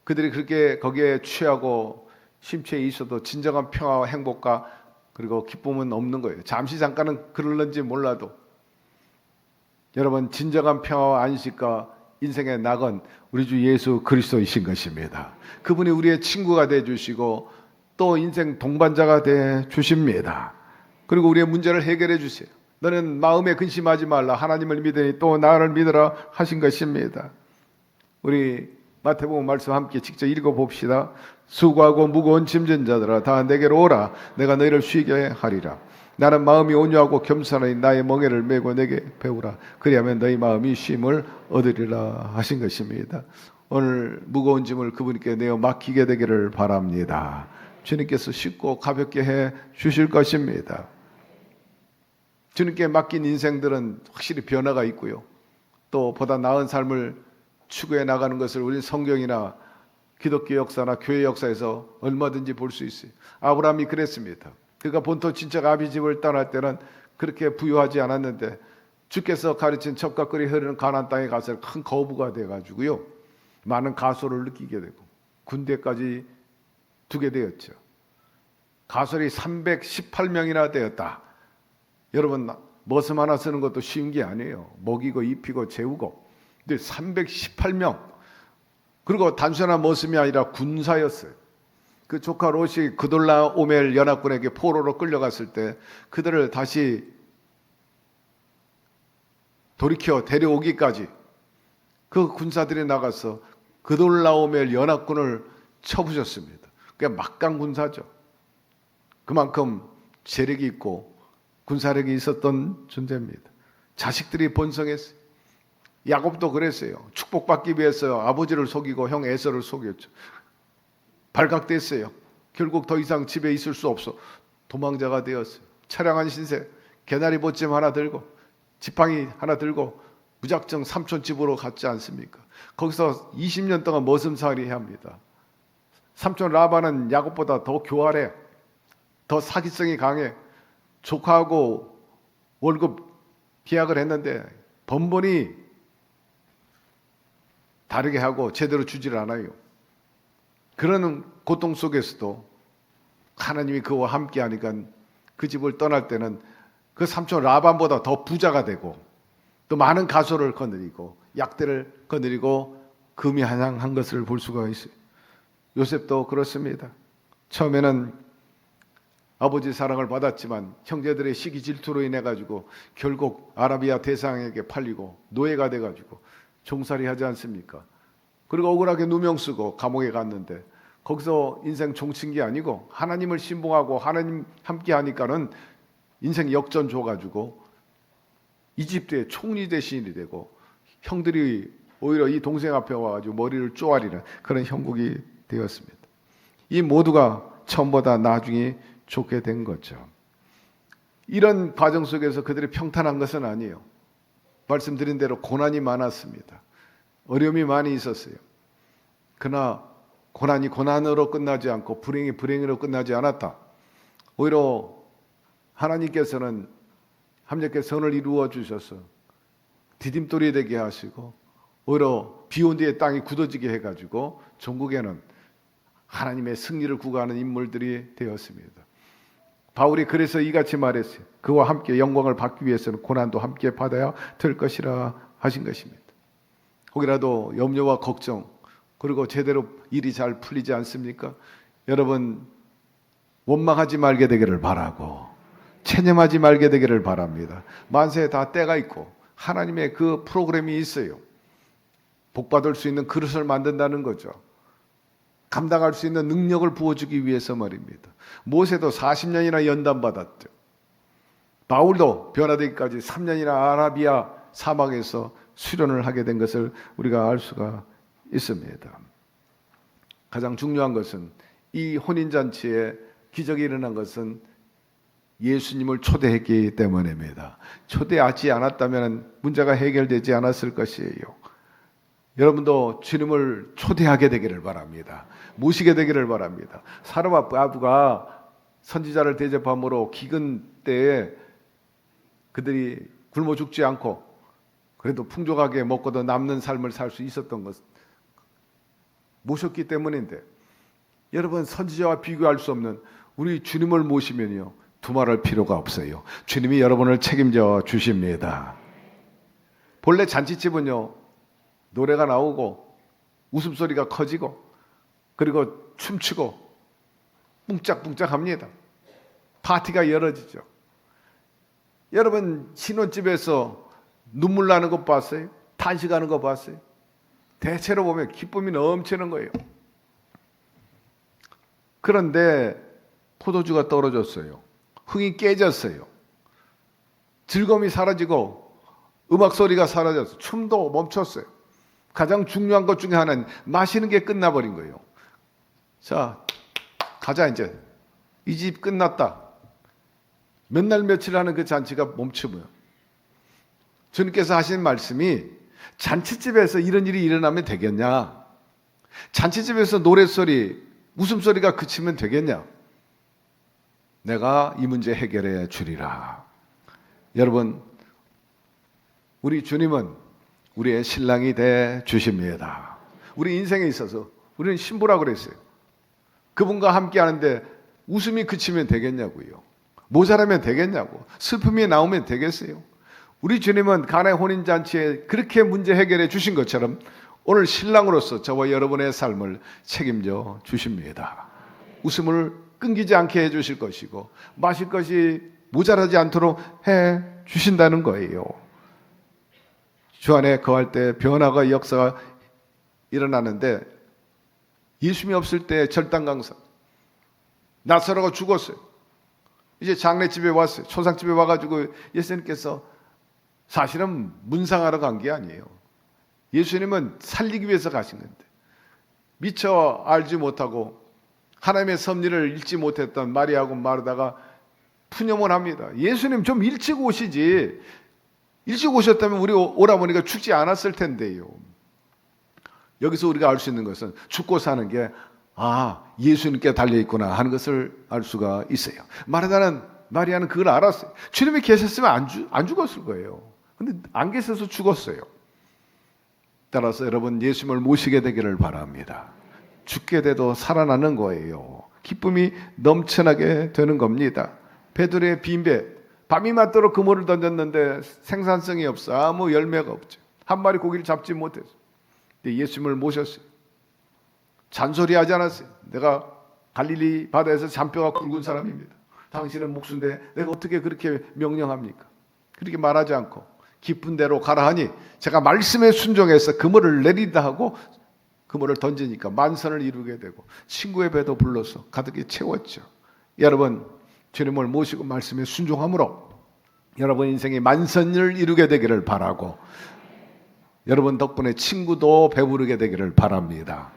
그들이 그렇게 거기에 취하고 심취해 있어도 진정한 평화와 행복과 그리고 기쁨은 없는 거예요. 잠시 잠깐은 그럴는지 몰라도 여러분, 진정한 평화와 안식과 인생의 낙은 우리 주 예수 그리스도이신 것입니다. 그분이 우리의 친구가 돼 주시고 또 인생 동반자가 돼 주십니다. 그리고 우리의 문제를 해결해 주세요. 너는 마음에 근심하지 말라. 하나님을 믿으니 또 나를 믿으라 하신 것입니다. 우리 마태복음 말씀 함께 직접 읽어봅시다. 수고하고 무거운 짐진 자들아 다 내게로 오라. 내가 너희를 쉬게 하리라. 나는 마음이 온유하고 겸손하니 나의 멍에를 메고 내게 배우라. 그리하면 너희 마음이 쉼을 얻으리라 하신 것입니다. 오늘 무거운 짐을 그분께 내어 맡기게 되기를 바랍니다. 주님께서 쉽고 가볍게 해 주실 것입니다. 주님께 맡긴 인생들은 확실히 변화가 있고요. 또 보다 나은 삶을 추구해 나가는 것을 우리 성경이나 기독교 역사나 교회 역사에서 얼마든지 볼 수 있어요. 아브라함이 그랬습니다. 그가 본토 친척 아비 집을 떠날 때는 그렇게 부유하지 않았는데 주께서 가르친 첩과 꿀이 흐르는 가나안 땅에 가서 큰 거부가 돼가지고요. 많은 가소를 느끼게 되고 군대까지 두게 되었죠. 가솔이 318명이나 되었다. 여러분, 머슴 하나 쓰는 것도 쉬운 게 아니에요. 먹이고 입히고 재우고. 근데 318명. 그리고 단순한 머슴이 아니라 군사였어요. 그 조카 롯이 그돌라오멜 연합군에게 포로로 끌려갔을 때 그들을 다시 돌이켜 데려오기까지 그 군사들이 나가서 그돌라오멜 연합군을 쳐부셨습니다. 그게 막강 군사죠. 그만큼 재력이 있고 군사력이 있었던 존재입니다. 자식들이 번성했어요. 야곱도 그랬어요. 축복받기 위해서 아버지를 속이고 형 에서를 속였죠. 발각됐어요. 결국 더 이상 집에 있을 수 없어 도망자가 되었어요. 처량한 신세, 개나리 보찜 하나 들고 지팡이 하나 들고 무작정 삼촌 집으로 갔지 않습니까? 거기서 20년 동안 머슴살이 합니다. 삼촌 라반은 야곱보다 더 교활해, 더 사기성이 강해. 조카하고 월급 계약을 했는데 번번이 다르게 하고 제대로 주질 않아요. 그러는 고통 속에서도 하나님이 그와 함께 하니까 그 집을 떠날 때는 그 삼촌 라반보다 더 부자가 되고 또 많은 가소를 거느리고 약대를 거느리고 금이 한양한 것을 볼 수가 있어요. 요셉도 그렇습니다. 처음에는 아버지 사랑을 받았지만 형제들의 시기 질투로 인해 가지고 결국 아라비아 대상에게 팔리고 노예가 돼 가지고 종살이 하지 않습니까? 그리고 억울하게 누명 쓰고 감옥에 갔는데 거기서 인생 종친 게 아니고 하나님을 신봉하고 하나님 함께 하니까는 인생 역전 줘가지고 이집트의 총리 대신이 되고 형들이 오히려 이 동생 앞에 와가지고 머리를 쪼아리는 그런 형국이 되었습니다. 이 모두가 처음보다 나중에 좋게 된 거죠. 이런 과정 속에서 그들이 평탄한 것은 아니에요. 말씀드린 대로 고난이 많았습니다. 어려움이 많이 있었어요. 그러나 고난이 고난으로 끝나지 않고 불행이 불행으로 끝나지 않았다. 오히려 하나님께서는 함께 선을 이루어 주셔서 디딤돌이 되게 하시고 오히려 비온 뒤에 땅이 굳어지게 해가지고 전국에는 하나님의 승리를 구가하는 인물들이 되었습니다. 바울이 그래서 이같이 말했어요. 그와 함께 영광을 받기 위해서는 고난도 함께 받아야 될 것이라 하신 것입니다. 혹이라도 염려와 걱정 그리고 제대로 일이 잘 풀리지 않습니까? 여러분 원망하지 말게 되기를 바라고 체념하지 말게 되기를 바랍니다. 만세에 다 때가 있고 하나님의 그 프로그램이 있어요. 복받을 수 있는 그릇을 만든다는 거죠. 감당할 수 있는 능력을 부어주기 위해서 말입니다. 모세도 40년이나 연단받았죠. 바울도 변화되기까지 3년이나 아라비아 사막에서 수련을 하게 된 것을 우리가 알 수가 있습니다. 가장 중요한 것은 이 혼인잔치에 기적이 일어난 것은 예수님을 초대했기 때문입니다. 초대하지 않았다면 문제가 해결되지 않았을 것이에요. 여러분도 주님을 초대하게 되기를 바랍니다. 모시게 되기를 바랍니다. 사르밧 아부가 선지자를 대접함으로 기근 때에 그들이 굶어 죽지 않고 그래도 풍족하게 먹고도 남는 삶을 살 수 있었던 것은 모셨기 때문인데, 여러분, 선지자와 비교할 수 없는 우리 주님을 모시면요 두말할 필요가 없어요. 주님이 여러분을 책임져 주십니다. 본래 잔치집은요 노래가 나오고 웃음소리가 커지고 그리고 춤추고 뭉짝뭉짝합니다. 파티가 열어지죠. 여러분, 신혼집에서 눈물 나는 거 봤어요? 탄식하는 거 봤어요? 대체로 보면 기쁨이 넘치는 거예요. 그런데 포도주가 떨어졌어요. 흥이 깨졌어요. 즐거움이 사라지고 음악 소리가 사라졌어요. 춤도 멈췄어요. 가장 중요한 것 중에 하나는 마시는 게 끝나버린 거예요. 자, 가자 이제. 이 집 끝났다. 몇 날 며칠 하는 그 잔치가 멈추고요. 주님께서 하신 말씀이 잔치집에서 이런 일이 일어나면 되겠냐? 잔치집에서 노랫소리, 웃음소리가 그치면 되겠냐? 내가 이 문제 해결해 주리라. 여러분, 우리 주님은 우리의 신랑이 돼 주십니다. 우리 인생에 있어서 우리는 신부라고 그랬어요. 그분과 함께 하는데 웃음이 그치면 되겠냐고요. 모자라면 되겠냐고. 슬픔이 나오면 되겠어요. 우리 주님은 가나의 혼인잔치에 그렇게 문제 해결해 주신 것처럼 오늘 신랑으로서 저와 여러분의 삶을 책임져 주십니다. 웃음을 끊기지 않게 해 주실 것이고 마실 것이 모자라지 않도록 해 주신다는 거예요. 주 안에 거할 때 변화가 역사가 일어나는데, 예수님이 없을 때 절단 강사 나사로가 죽었어요. 이제 장례집에 왔어요. 초상집에 와가지고 예수님께서 사실은 문상하러 간 게 아니에요. 예수님은 살리기 위해서 가신 건데 미처 알지 못하고 하나님의 섭리를 읽지 못했던 마리아하고 마르다가 푸념을 합니다. 예수님 좀 일찍 오시지. 일찍 오셨다면 우리 오라버니가 죽지 않았을 텐데요. 여기서 우리가 알 수 있는 것은 죽고 사는 게 예수님께 달려있구나 하는 것을 알 수가 있어요. 마리아는 그걸 알았어요. 주님이 계셨으면 안 죽었을 거예요. 근데 안 계셔서 죽었어요. 따라서 여러분, 예수님을 모시게 되기를 바랍니다. 죽게 돼도 살아나는 거예요. 기쁨이 넘쳐나게 되는 겁니다. 베드로의 빈배, 밤이 맞도록 그물을 던졌는데 생산성이 없어. 아무 열매가 없죠. 한 마리 고기를 잡지 못했어요. 근데 예수님을 모셨어요. 잔소리하지 않았어요. 내가 갈릴리 바다에서 잔뼈가 굵은 사람입니다. 당신은 목수인데 내가 어떻게 그렇게 명령합니까? 그렇게 말하지 않고 기쁜 대로 가라 하니 제가 말씀에 순종해서 그물을 내리다 하고 그물을 던지니까 만선을 이루게 되고 친구의 배도 불러서 가득히 채웠죠. 여러분, 주님을 모시고 말씀에 순종함으로 여러분 인생이 만선을 이루게 되기를 바라고, 여러분 덕분에 친구도 배부르게 되기를 바랍니다.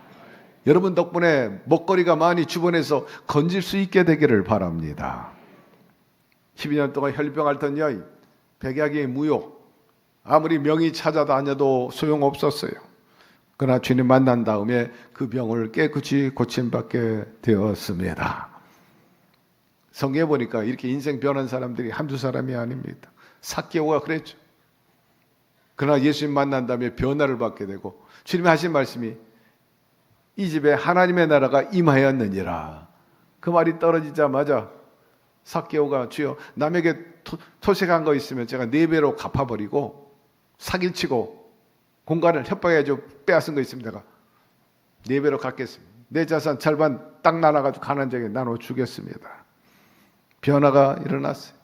여러분 덕분에 먹거리가 많이 주변에서 건질 수 있게 되기를 바랍니다. 12년 동안 혈병 앓던 여인, 백약의 무효, 아무리 명의 찾아다녀도 소용없었어요. 그러나 주님 만난 다음에 그 병을 깨끗이 고침받게 되었습니다. 성경에 보니까 이렇게 인생 변한 사람들이 한두 사람이 아닙니다. 삭개오가 그랬죠. 그러나 예수님 만난 다음에 변화를 받게 되고 주님이 하신 말씀이 이 집에 하나님의 나라가 임하였느니라. 그 말이 떨어지자마자 삭개오가 주여 남에게 토색한 거 있으면 제가 4배로 갚아버리고 사기치고 공간을 협박해줘 빼앗은 거 있으면 내가 4배로 갚겠습니다. 내 자산 절반 딱 나눠가지고 가난한 자에게 나눠주겠습니다. 변화가 일어났어요.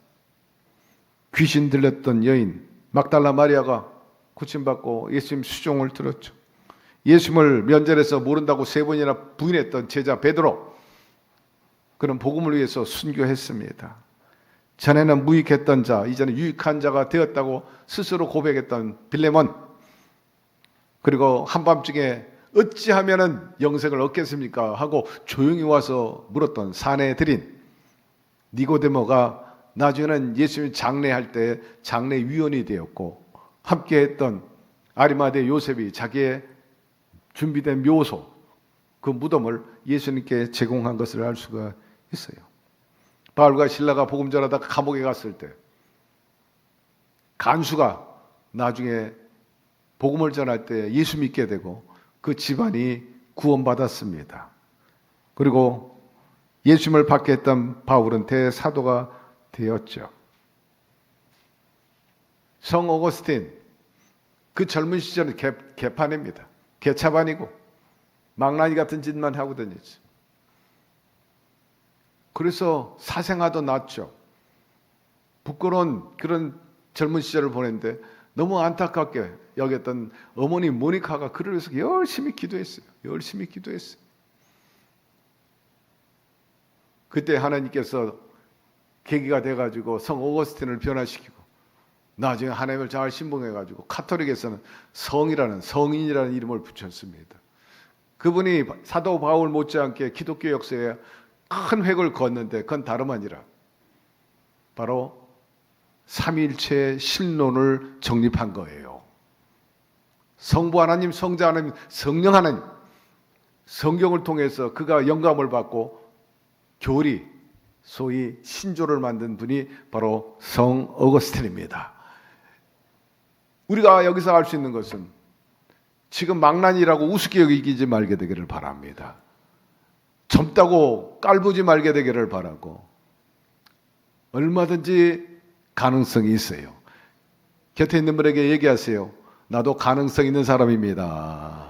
귀신 들렸던 여인 막달라 마리아가 고침받고 예수님 수종을 들었죠. 예수님을 면전에서 모른다고 3번이나 부인했던 제자 베드로, 그는 복음을 위해서 순교했습니다. 전에는 무익했던 자, 이제는 유익한 자가 되었다고 스스로 고백했던 빌레몬, 그리고 한밤중에 어찌하면은 영생을 얻겠습니까 하고 조용히 와서 물었던 사내들인 니고데모가 나중에는 예수님 장례할 때 장례위원이 되었고, 함께했던 아리마대 요셉이 자기의 준비된 묘소, 그 무덤을 예수님께 제공한 것을 알 수가 있어요. 바울과 실라가 복음 전하다가 감옥에 갔을 때 간수가 나중에 복음을 전할 때 예수 믿게 되고 그 집안이 구원받았습니다. 그리고 예수님을 받게 했던 바울은 대사도가 되었죠. 성 오거스틴, 그 젊은 시절은 개판입니다. 개차반이고 망나니 같은 짓만 하고 다녔죠. 그래서 사생아도 낳았죠. 부끄러운 그런 젊은 시절을 보냈는데 너무 안타깝게 여겼던 어머니 모니카가 그를 위해서 열심히 기도했어요. 열심히 기도했어요. 그때 하나님께서 계기가 돼가지고 성 오거스틴을 변화시키고 나중에 하나님을 잘 신봉해가지고 카톨릭에서는 성인이라는 이름을 붙였습니다. 그분이 사도 바울 못지않게 기독교 역사에 큰 획을 그었는데 그건 다름 아니라 바로 삼위일체 신론을 정립한 거예요. 성부 하나님, 성자 하나님, 성령 하나님, 성경을 통해서 그가 영감을 받고 교리, 소위 신조를 만든 분이 바로 성 어거스틴입니다. 우리가 여기서 알 수 있는 것은 지금 망나니라고 우습게 여기지 말게 되기를 바랍니다. 젊다고 깔보지 말게 되기를 바라고, 얼마든지 가능성이 있어요. 곁에 있는 분에게 얘기하세요. 나도 가능성 있는 사람입니다.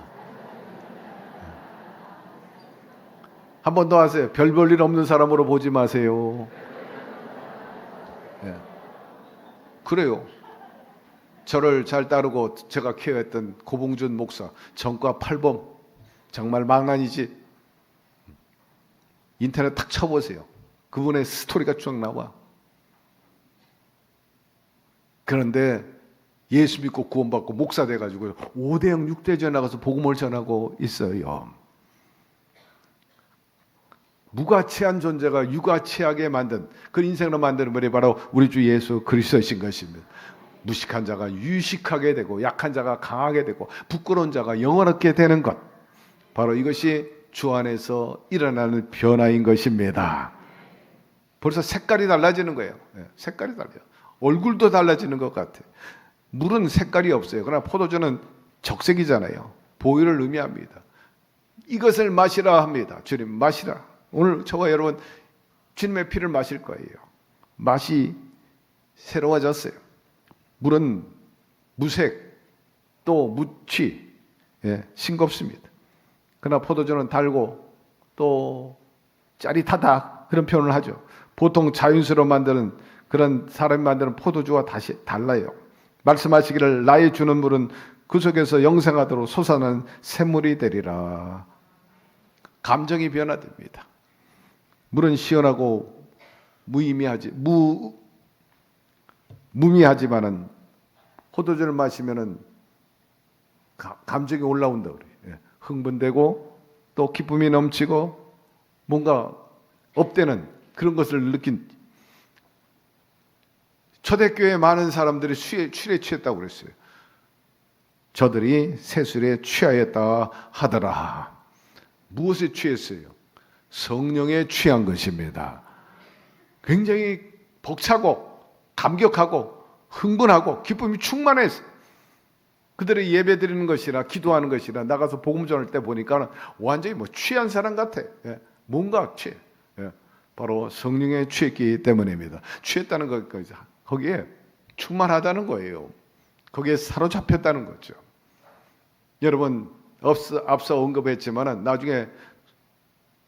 한 번 더 하세요. 별 볼 일 없는 사람으로 보지 마세요. 네. 그래요. 저를 잘 따르고 제가 케어했던 고봉준 목사, 전과 8범, 정말 망나니지. 인터넷 탁 쳐보세요. 그분의 스토리가 쭉 나와. 그런데 예수 믿고 구원받고 목사 돼가지고 5대영 6대전 나가서 복음을 전하고 있어요. 무가치한 존재가 유가치하게 만든 그 인생으로 만드는 분이 바로 우리 주 예수 그리스도이신 것입니다. 무식한 자가 유식하게 되고 약한 자가 강하게 되고 부끄러운 자가 영원하게 되는 것, 바로 이것이 주 안에서 일어나는 변화인 것입니다. 벌써 색깔이 달라지는 거예요. 색깔이 달라요. 얼굴도 달라지는 것 같아요. 물은 색깔이 없어요. 그러나 포도주는 적색이잖아요. 보혈을 의미합니다. 이것을 마시라 합니다. 주님 마시라. 오늘 저와 여러분 주님의 피를 마실 거예요. 맛이 새로워졌어요. 물은 무색, 또 무취, 싱겁습니다. 그러나 포도주는 달고 또 짜릿하다, 그런 표현을 하죠. 보통 자연스러워 만드는 그런 사람이 만드는 포도주와 다시 달라요. 말씀하시기를 나의 주는 물은 그 속에서 영생하도록 솟아나는 샘물이 되리라. 감정이 변화됩니다. 물은 시원하고 무미하지만은 포도주를 마시면은 감정이 올라온다 그래요. 흥분되고 또 기쁨이 넘치고 뭔가 업되는 그런 것을 느낀. 초대교회 많은 사람들이 술에 취했다고 그랬어요. 저들이 새술에 취하였다 하더라. 무엇에 취했어요? 성령에 취한 것입니다. 굉장히 벅차고 감격하고 흥분하고 기쁨이 충만해서 그들이 예배 드리는 것이나 기도하는 것이나 나가서 복음 전할 때 보니까 완전히 취한 사람 같아. 뭔가 취해. 바로 성령에 취했기 때문입니다. 취했다는 것까지 거기에 충만하다는 거예요. 거기에 사로잡혔다는 거죠. 여러분 앞서 언급했지만 나중에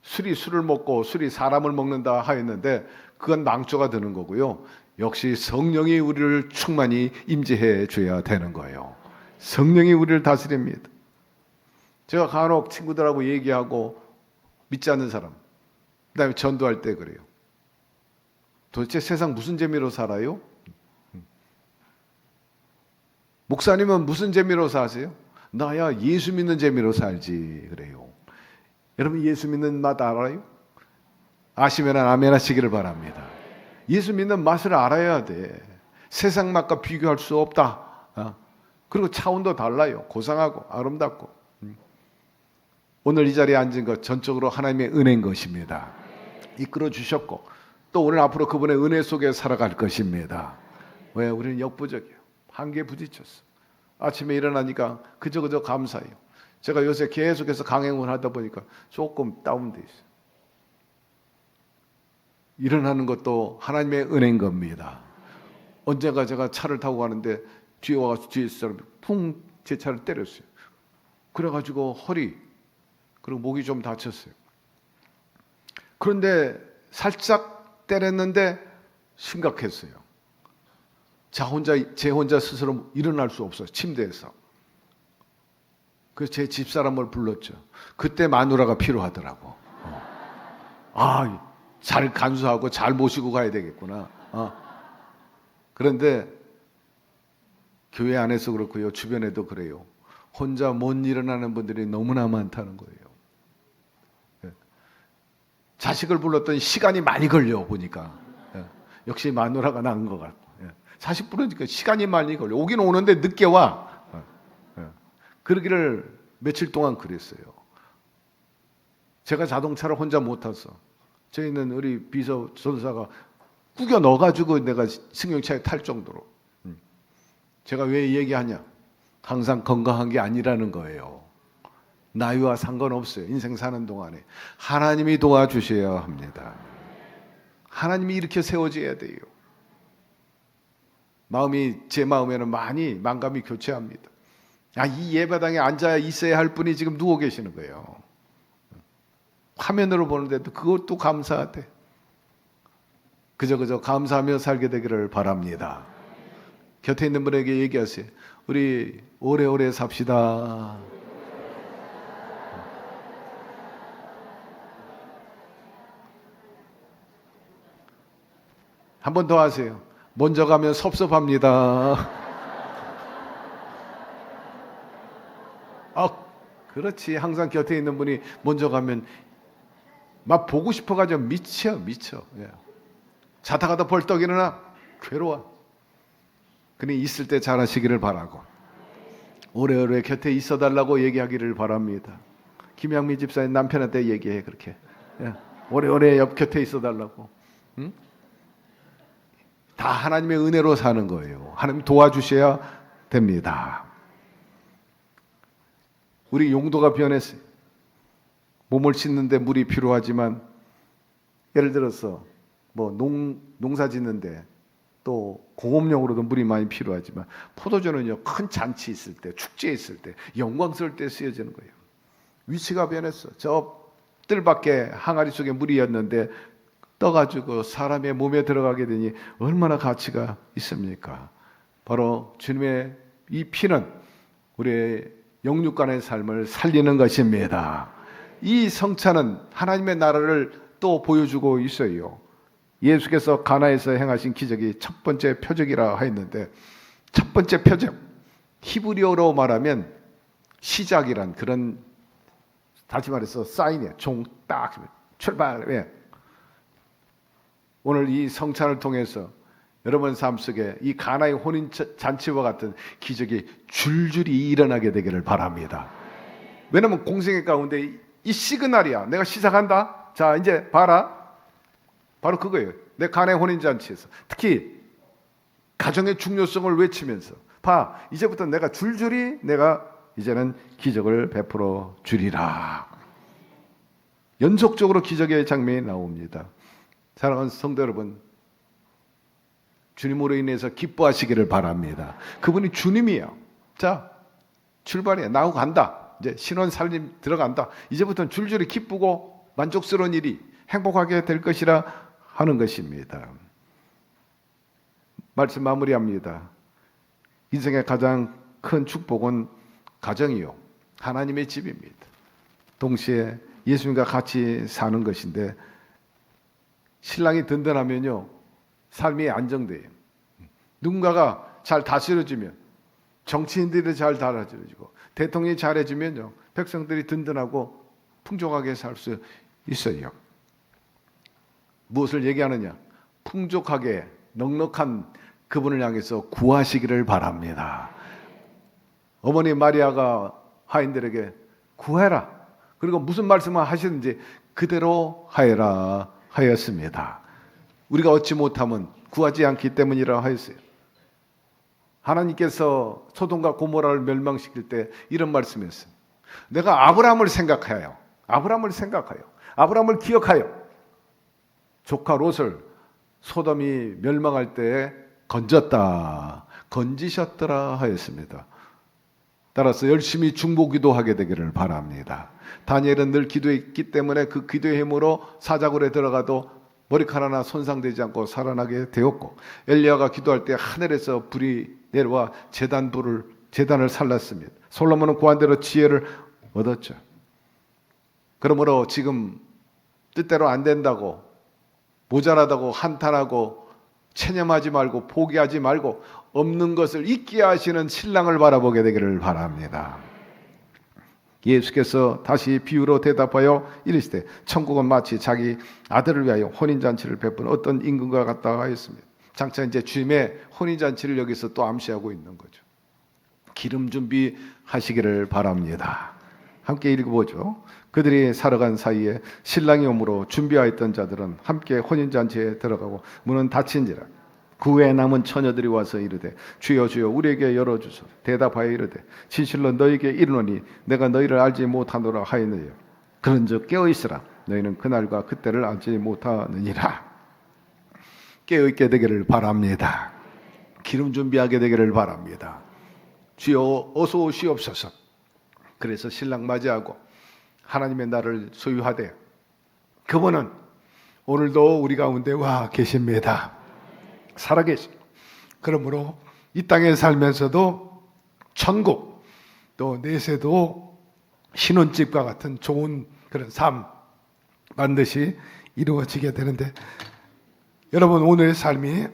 술을 먹고 술이 사람을 먹는다 하였는데 그건 망조가 되는 거고요. 역시 성령이 우리를 충만히 임재해 줘야 되는 거예요. 성령이 우리를 다스립니다. 제가 간혹 친구들하고 얘기하고 믿지 않는 사람, 그다음에 전도할 때 그래요. 도대체 세상 무슨 재미로 살아요? 목사님은 무슨 재미로 사세요? 나야 예수 믿는 재미로 살지 그래요. 여러분 예수 믿는 맛 알아요? 아시면 아멘 하시기를 바랍니다. 예수 믿는 맛을 알아야 돼. 세상 맛과 비교할 수 없다. 그리고 차원도 달라요. 고상하고 아름답고. 오늘 이 자리에 앉은 것 전적으로 하나님의 은혜인 것입니다. 이끌어 주셨고 또 오늘 앞으로 그분의 은혜 속에 살아갈 것입니다. 왜? 우리는 역부족이에요. 한계에 부딪혔어. 아침에 일어나니까 그저 감사해요. 제가 요새 계속해서 강행을 하다 보니까 조금 다운돼 있어요. 일어나는 것도 하나님의 은혜인 겁니다. 언젠가 제가 차를 타고 가는데 뒤에 와서 뒤에 사람이 쿵 제 차를 때렸어요. 그래가지고 허리 그리고 목이 좀 다쳤어요. 그런데 살짝 때렸는데 심각했어요. 제 혼자 스스로 일어날 수 없어요. 침대에서. 그래서 제 집사람을 불렀죠. 그때 마누라가 필요하더라고. 잘 간수하고 잘 모시고 가야 되겠구나. 그런데 교회 안에서 그렇고요. 주변에도 그래요. 혼자 못 일어나는 분들이 너무나 많다는 거예요. 자식을 불렀더니 시간이 많이 걸려 보니까. 역시 마누라가 나은 것 같고. 자식 부르니까 시간이 많이 걸려. 오긴 오는데 늦게 와. 그러기를 며칠 동안 그랬어요. 제가 자동차를 혼자 못 타서 저희는 우리 비서 전사가 꾸겨 넣어가지고 내가 승용차에 탈 정도로. 제가 왜 얘기하냐? 항상 건강한 게 아니라는 거예요. 나이와 상관없어요. 인생 사는 동안에 하나님이 도와주셔야 합니다. 하나님이 이렇게 세워져야 돼요. 제 마음에는 많이 만감이 교체합니다. 이 예배당에 앉아 있어야 할 분이 지금 누워 계시는 거예요. 화면으로 보는데도 그것도 감사하대. 그저 감사하며 살게 되기를 바랍니다. 곁에 있는 분에게 얘기하세요. 우리 오래오래 삽시다. 한 번 더 하세요. 먼저 가면 섭섭합니다. 그렇지. 항상 곁에 있는 분이 먼저 가면 막 보고 싶어가지고 미쳐. 자다가도 벌떡 일어나 괴로워. 그니 있을 때 잘하시기를 바라고 오래오래 곁에 있어달라고 얘기하기를 바랍니다. 김양미 집사님 남편한테 얘기해 그렇게. 오래오래 옆 곁에 있어달라고. 응? 다 하나님의 은혜로 사는 거예요. 하나님 도와주셔야 됩니다. 우리 용도가 변했어요. 몸을 씻는데 물이 필요하지만 예를 들어서 뭐 농사 짓는데 또 공업용으로도 물이 많이 필요하지만 포도주는요 큰 잔치 있을 때 축제 있을 때 영광스러울 때 쓰여지는 거예요. 위치가 변했어. 저 뜰밖에 항아리 속에 물이었는데 떠가지고 사람의 몸에 들어가게 되니 얼마나 가치가 있습니까? 바로 주님의 이 피는 우리의 영육간의 삶을 살리는 것입니다. 이 성찬은 하나님의 나라를 또 보여주고 있어요. 예수께서 가나에서 행하신 기적이 첫 번째 표적이라 하였는데 첫 번째 표적, 히브리어로 말하면 시작이란 그런 다시 말해서 사인이에요. 종딱 출발. 오늘 이 성찬을 통해서 여러분 삶 속에 이 가나의 혼인 잔치와 같은 기적이 줄줄이 일어나게 되기를 바랍니다. 왜냐하면 공생의 가운데 이 시그널이야. 내가 시작한다. 자 이제 봐라. 바로 그거예요. 내 가나의 혼인 잔치에서 특히 가정의 중요성을 외치면서 이제부터 내가 줄줄이 이제는 기적을 베풀어 주리라. 연속적으로 기적의 장면이 나옵니다. 사랑하는 성도 여러분, 주님으로 인해서 기뻐하시기를 바랍니다. 그분이 주님이에요. 자, 출발해. 나하고 간다. 이제 신혼 살림 들어간다. 이제부터는 줄줄이 기쁘고 만족스러운 일이 행복하게 될 것이라 하는 것입니다. 말씀 마무리합니다. 인생의 가장 큰 축복은 가정이요. 하나님의 집입니다. 동시에 예수님과 같이 사는 것인데 신랑이 든든하면요. 삶이 안정돼요. 누군가가 잘 다스려지면, 정치인들이 잘 다스려지고 대통령이 잘해주면요, 백성들이 든든하고 풍족하게 살 수 있어요. 무엇을 얘기하느냐? 풍족하게 넉넉한 그분을 향해서 구하시기를 바랍니다. 어머니 마리아가 하인들에게 구해라, 그리고 무슨 말씀을 하시는지 그대로 하여라 하였습니다. 우리가 얻지 못하면 구하지 않기 때문이라 하였어요. 하나님께서 소돔과 고모라를 멸망시킬 때 이런 말씀이었어요. 내가 아브라함을 생각하여, 아브라함을 기억하여 조카 롯을 소돔이 멸망할 때 건지셨더라 하였습니다. 따라서 열심히 중보기도하게 되기를 바랍니다. 다니엘은 늘 기도했기 때문에 그 기도의 힘으로 사자굴에 들어가도 머리카락 하나 손상되지 않고 살아나게 되었고, 엘리야가 기도할 때 하늘에서 불이 내려와 제단을 살랐습니다. 솔로몬은 고한대로 지혜를 얻었죠. 그러므로 지금 뜻대로 안 된다고, 모자라다고 한탄하고 체념하지 말고 포기하지 말고 없는 것을 잊게 하시는 신랑을 바라보게 되기를 바랍니다. 예수께서 다시 비유로 대답하여 이르시되 천국은 마치 자기 아들을 위하여 혼인잔치를 베푼 어떤 임금과 같다 하였습니다. 장차 이제 주님의 혼인잔치를 여기서 또 암시하고 있는 거죠. 기름 준비하시기를 바랍니다. 함께 읽어보죠. 그들이 살아간 사이에 신랑이 오므로 준비하였던 자들은 함께 혼인잔치에 들어가고 문은 닫힌지라. 그 외에 남은 처녀들이 와서 이르되 주여 주여 우리에게 열어주소서. 대답하여 이르되 진실로 너희에게 이르노니 내가 너희를 알지 못하노라 하였느니라. 그런즉 깨어있으라. 너희는 그날과 그때를 알지 못하느니라. 깨어있게 되기를 바랍니다. 기름 준비하게 되기를 바랍니다. 주여 어서 오시옵소서. 그래서 신랑 맞이하고 하나님의 날을 소유하되 그분은 오늘도 우리 가운데 와 계십니다. 살아계시. 그러므로 이 땅에 살면서도 천국 또 내세도 신혼집과 같은 좋은 그런 삶 반드시 이루어지게 되는데, 여러분 오늘의 삶이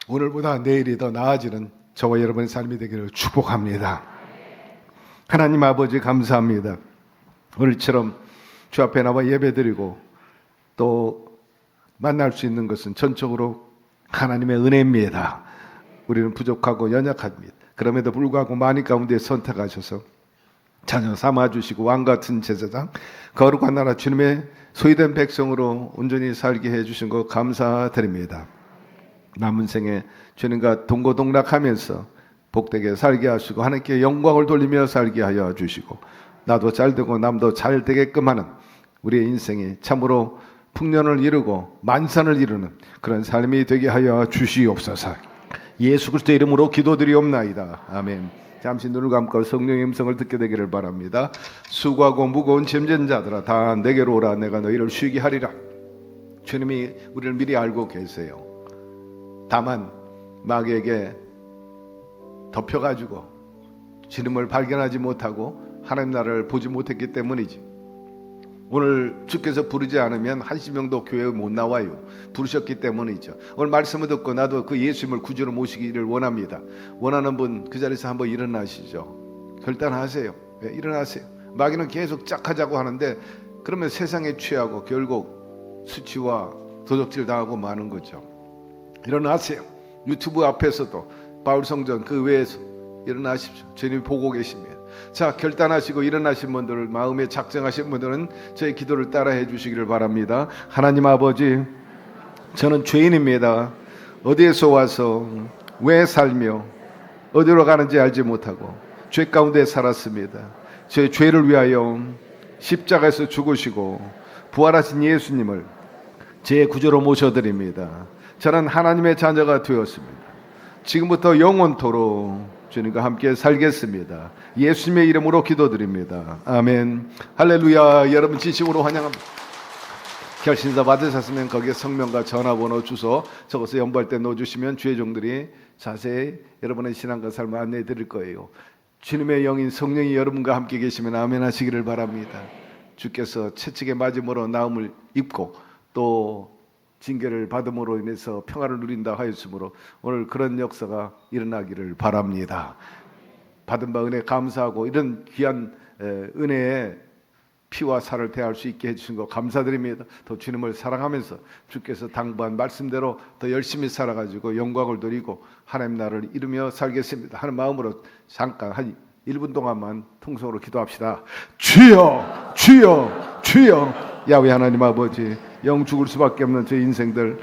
오늘보다 내일이 더 나아지는 저와 여러분의 삶이 되기를 축복합니다. 하나님 아버지 감사합니다. 오늘처럼 주 앞에 나와 예배드리고 또 만날 수 있는 것은 전적으로 하나님의 은혜입니다. 우리는 부족하고 연약합니다. 그럼에도 불구하고 많이 가운데 선택하셔서 자녀 삼아주시고 왕같은 제사장 거룩한 나라 주님의 소유된 백성으로 온전히 살게 해주신 것 감사드립니다. 남은 생에 주님과 동고동락하면서 복되게 살게 하시고 하나님께 영광을 돌리며 살게 하여 주시고 나도 잘되고 남도 잘되게끔 하는 우리의 인생이 참으로 풍년을 이루고 만산을 이루는 그런 삶이 되게 하여 주시옵소서. 예수 그리스도의 이름으로 기도드리옵나이다. 아멘. 잠시 눈을 감고 성령의 음성을 듣게 되기를 바랍니다. 수고하고 무거운 짐진 자들아 다 내게로 오라. 내가 너희를 쉬게 하리라. 주님이 우리를 미리 알고 계세요. 다만 마귀에게 덮여가지고 주님을 발견하지 못하고 하나님 나라를 보지 못했기 때문이지. 오늘 주께서 부르지 않으면 한시명도 교회에 못 나와요. 부르셨기 때문이죠. 오늘 말씀을 듣고 나도 그 예수님을 구주로 모시기를 원합니다. 원하는 분 그 자리에서 한번 일어나시죠. 결단하세요. 네, 일어나세요. 마귀는 계속 짝하자고 하는데 그러면 세상에 취하고 결국 수치와 도적질 당하고 마는 거죠. 일어나세요. 유튜브 앞에서도 바울성전 그 외에서 일어나십시오. 주님이 보고 계십니다. 자, 결단하시고 일어나신 분들, 마음에 작정하신 분들은 저희 기도를 따라해 주시기를 바랍니다. 하나님 아버지, 저는 죄인입니다. 어디에서 와서 왜 살며 어디로 가는지 알지 못하고 죄 가운데 살았습니다. 제 죄를 위하여 십자가에서 죽으시고 부활하신 예수님을 제 구주로 모셔드립니다. 저는 하나님의 자녀가 되었습니다. 지금부터 영원토록 주님과 함께 살겠습니다. 예수님의 이름으로 기도드립니다. 아멘. 할렐루야. 여러분 진심으로 환영합니다. 결신서 받으셨으면 거기에 성명과 전화번호 주소 적어서 연부할 때 넣어주시면 주의 종들이 자세히 여러분의 신앙과 삶을 안내해 드릴 거예요. 주님의 영인 성령이 여러분과 함께 계시면 아멘 하시기를 바랍니다. 주께서 채찍에 맞음으로 나음을 입고 또 징계를 받음으로 인해서 평화를 누린다 하였으므로 오늘 그런 역사가 일어나기를 바랍니다. 받은 바 은혜 감사하고 이런 귀한 은혜에 피와 살을 대할 수 있게 해주신 거 감사드립니다. 더 주님을 사랑하면서 주께서 당부한 말씀대로 더 열심히 살아가지고 영광을 누리고 하나님 나라를 이루며 살겠습니다 하는 마음으로 잠깐 한 1분 동안만 통성으로 기도합시다. 주여 주여 주여. 야훼 하나님 아버지, 영 죽을 수밖에 없는 저 인생들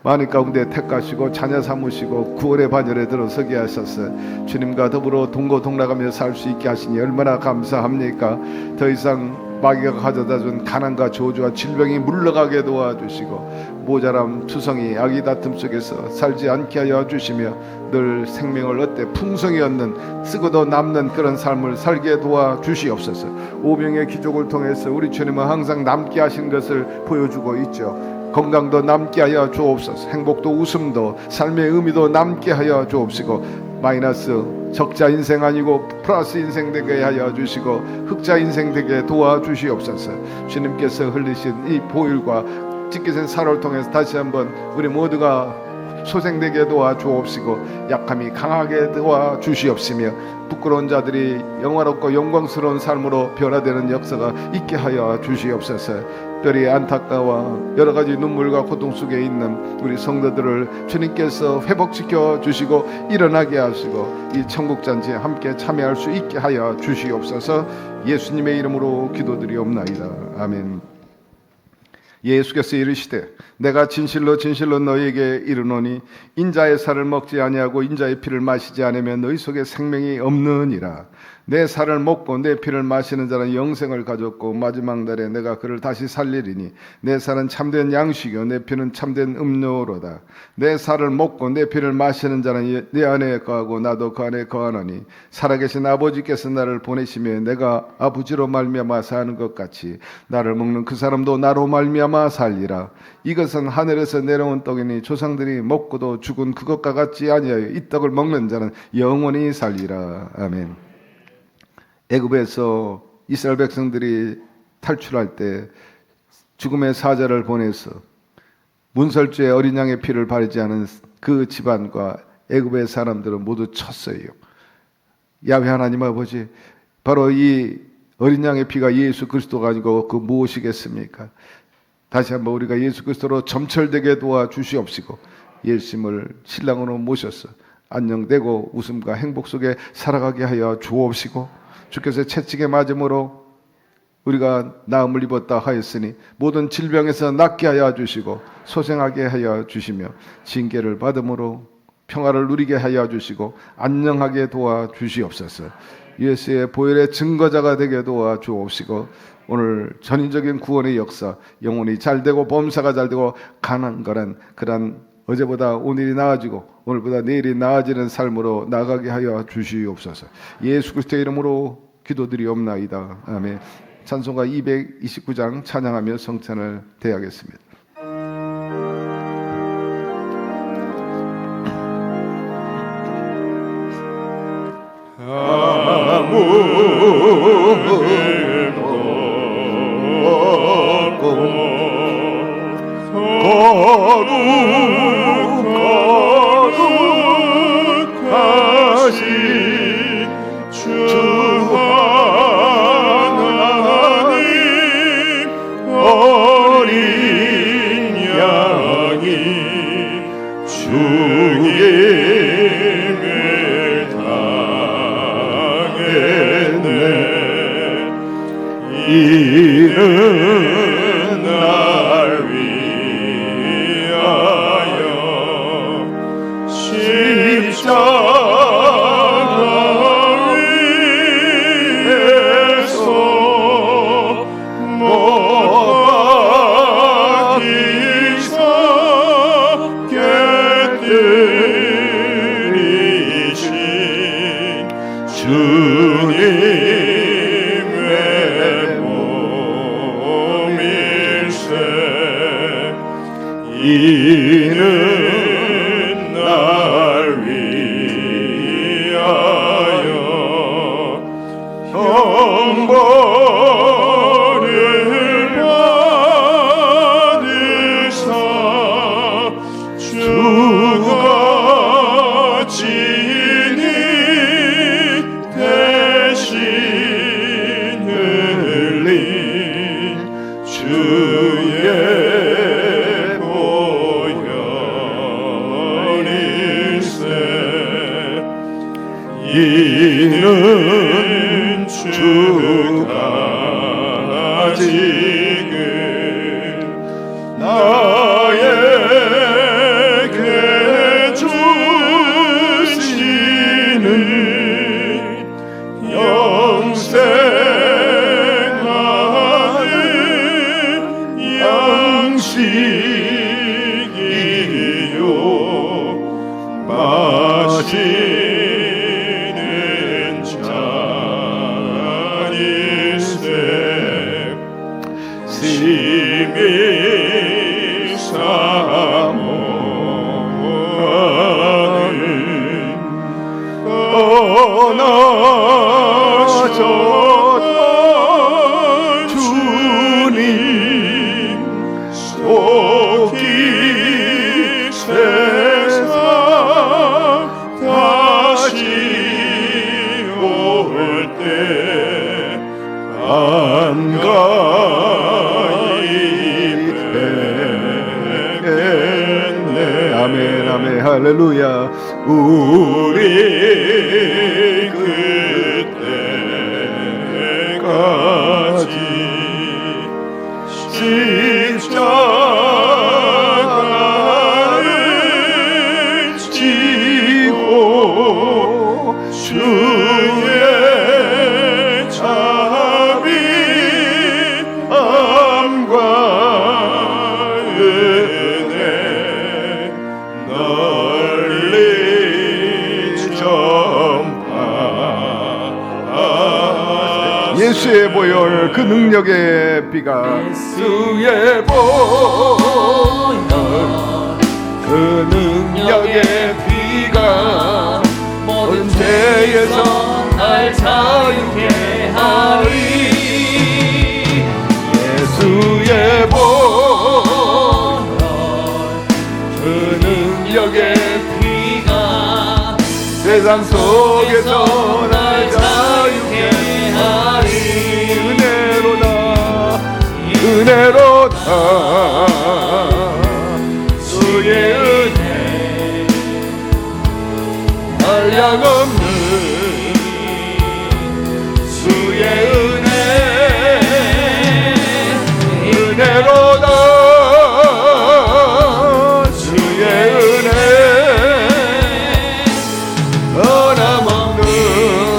많은 가운데 택하시고 자녀 삼으시고 구원의 반열에 들어서게 하셨어요. 주님과 더불어 동고동락하며 살 수 있게 하시니 얼마나 감사합니까. 더 이상 마귀가 가져다준 가난과 저주와 질병이 물러가게 도와주시고 모자람 투성이 악의 다툼 속에서 살지 않게 하여 주시며 늘 생명을 얻되 풍성히 얻는 쓰고도 남는 그런 삶을 살게 도와주시옵소서. 오병의 기적을 통해서 우리 주님은 항상 남게 하신 것을 보여주고 있죠. 건강도 남게 하여 주옵소서. 행복도 웃음도 삶의 의미도 남게 하여 주옵시고 마이너스 적자 인생 아니고 플러스 인생 되게 하여 주시고 흑자 인생 되게 도와주시옵소서. 주님께서 흘리신 이 보혈과 찢겨진 살을 통해서 다시 한번 우리 모두가 소생되게 도와주옵시고 약함이 강하게 도와주시옵시며 부끄러운 자들이 영화롭고 영광스러운 삶으로 변화되는 역사가 있게 하여 주시옵소서. 특별히 안타까워 여러 가지 눈물과 고통 속에 있는 우리 성도들을 주님께서 회복시켜 주시고 일어나게 하시고 이 천국 잔치에 함께 참여할 수 있게 하여 주시옵소서. 예수님의 이름으로 기도드리옵나이다. 아멘. 예수께서 이르시되 내가 진실로 진실로 너희에게 이르노니 인자의 살을 먹지 아니하고 인자의 피를 마시지 않으면 너희 속에 생명이 없느니라. 내 살을 먹고 내 피를 마시는 자는 영생을 가졌고 마지막 날에 내가 그를 다시 살리리니 내 살은 참된 양식이요 내 피는 참된 음료로다. 내 살을 먹고 내 피를 마시는 자는 내 안에 거하고 나도 그 안에 거하노니 살아계신 아버지께서 나를 보내시며 내가 아버지로 말미암아 사는 것 같이 나를 먹는 그 사람도 나로 말미암아 살리라. 이것은 하늘에서 내려온 떡이니 조상들이 먹고도 죽은 그것과 같지 아니하여 이 떡을 먹는 자는 영원히 살리라. 아멘. 애굽에서 이스라엘 백성들이 탈출할 때 죽음의 사자를 보내서 문설주에 어린 양의 피를 바르지 않은 그 집안과 애굽의 사람들은 모두 쳤어요. 야훼 하나님 아버지, 바로 이 어린 양의 피가 예수 그리스도가 아니고 그 무엇이겠습니까? 다시 한번 우리가 예수 그리스도로 점철되게 도와주시옵시고 예수님을 신랑으로 모셔서 안녕되고 웃음과 행복 속에 살아가게 하여 주옵시고 주께서 채찍에 맞음으로 우리가 나음을 입었다 하였으니 모든 질병에서 낫게 하여 주시고 소생하게 하여 주시며 징계를 받음으로 평화를 누리게 하여 주시고 안녕하게 도와주시옵소서. 예수의 보혈의 증거자가 되게 도와주옵시고 오늘 전인적인 구원의 역사 영혼이 잘되고 범사가 잘되고 가난 거란 그런 어제보다 오늘이 나아지고 오늘보다 내일이 나아지는 삶으로 나가게 하여 주시옵소서. 예수 그리스도의 이름으로 기도드리옵나이다. 아멘. 찬송가 229장 찬양하며 성찬을 대하겠습니다. 이는 날 위하여 십자가 위에서 못 박히사 깨뜨리신 주님의 몸일세. 이는 날 위하여 형벌을 오셨던 주님 속히 세상 다시 올 때 안가히 뵙겠네. 아멘 아멘 할렐루야. 우리 그때까지 십자가를 지고 주의 자비 암과 은혜 널리 전파. 예수의 보혈 그 능력의 비가 예수의 보혈 그 능력의 비가 모든 죄에서 날 자유케 하리. 예수의 보혈 그 능력의 비가 세상 속에서 날 자유케 하리. 은혜로다 은혜로다 주의 은혜 한량없는 주의 은혜 은혜로다 주의 은혜 변함없는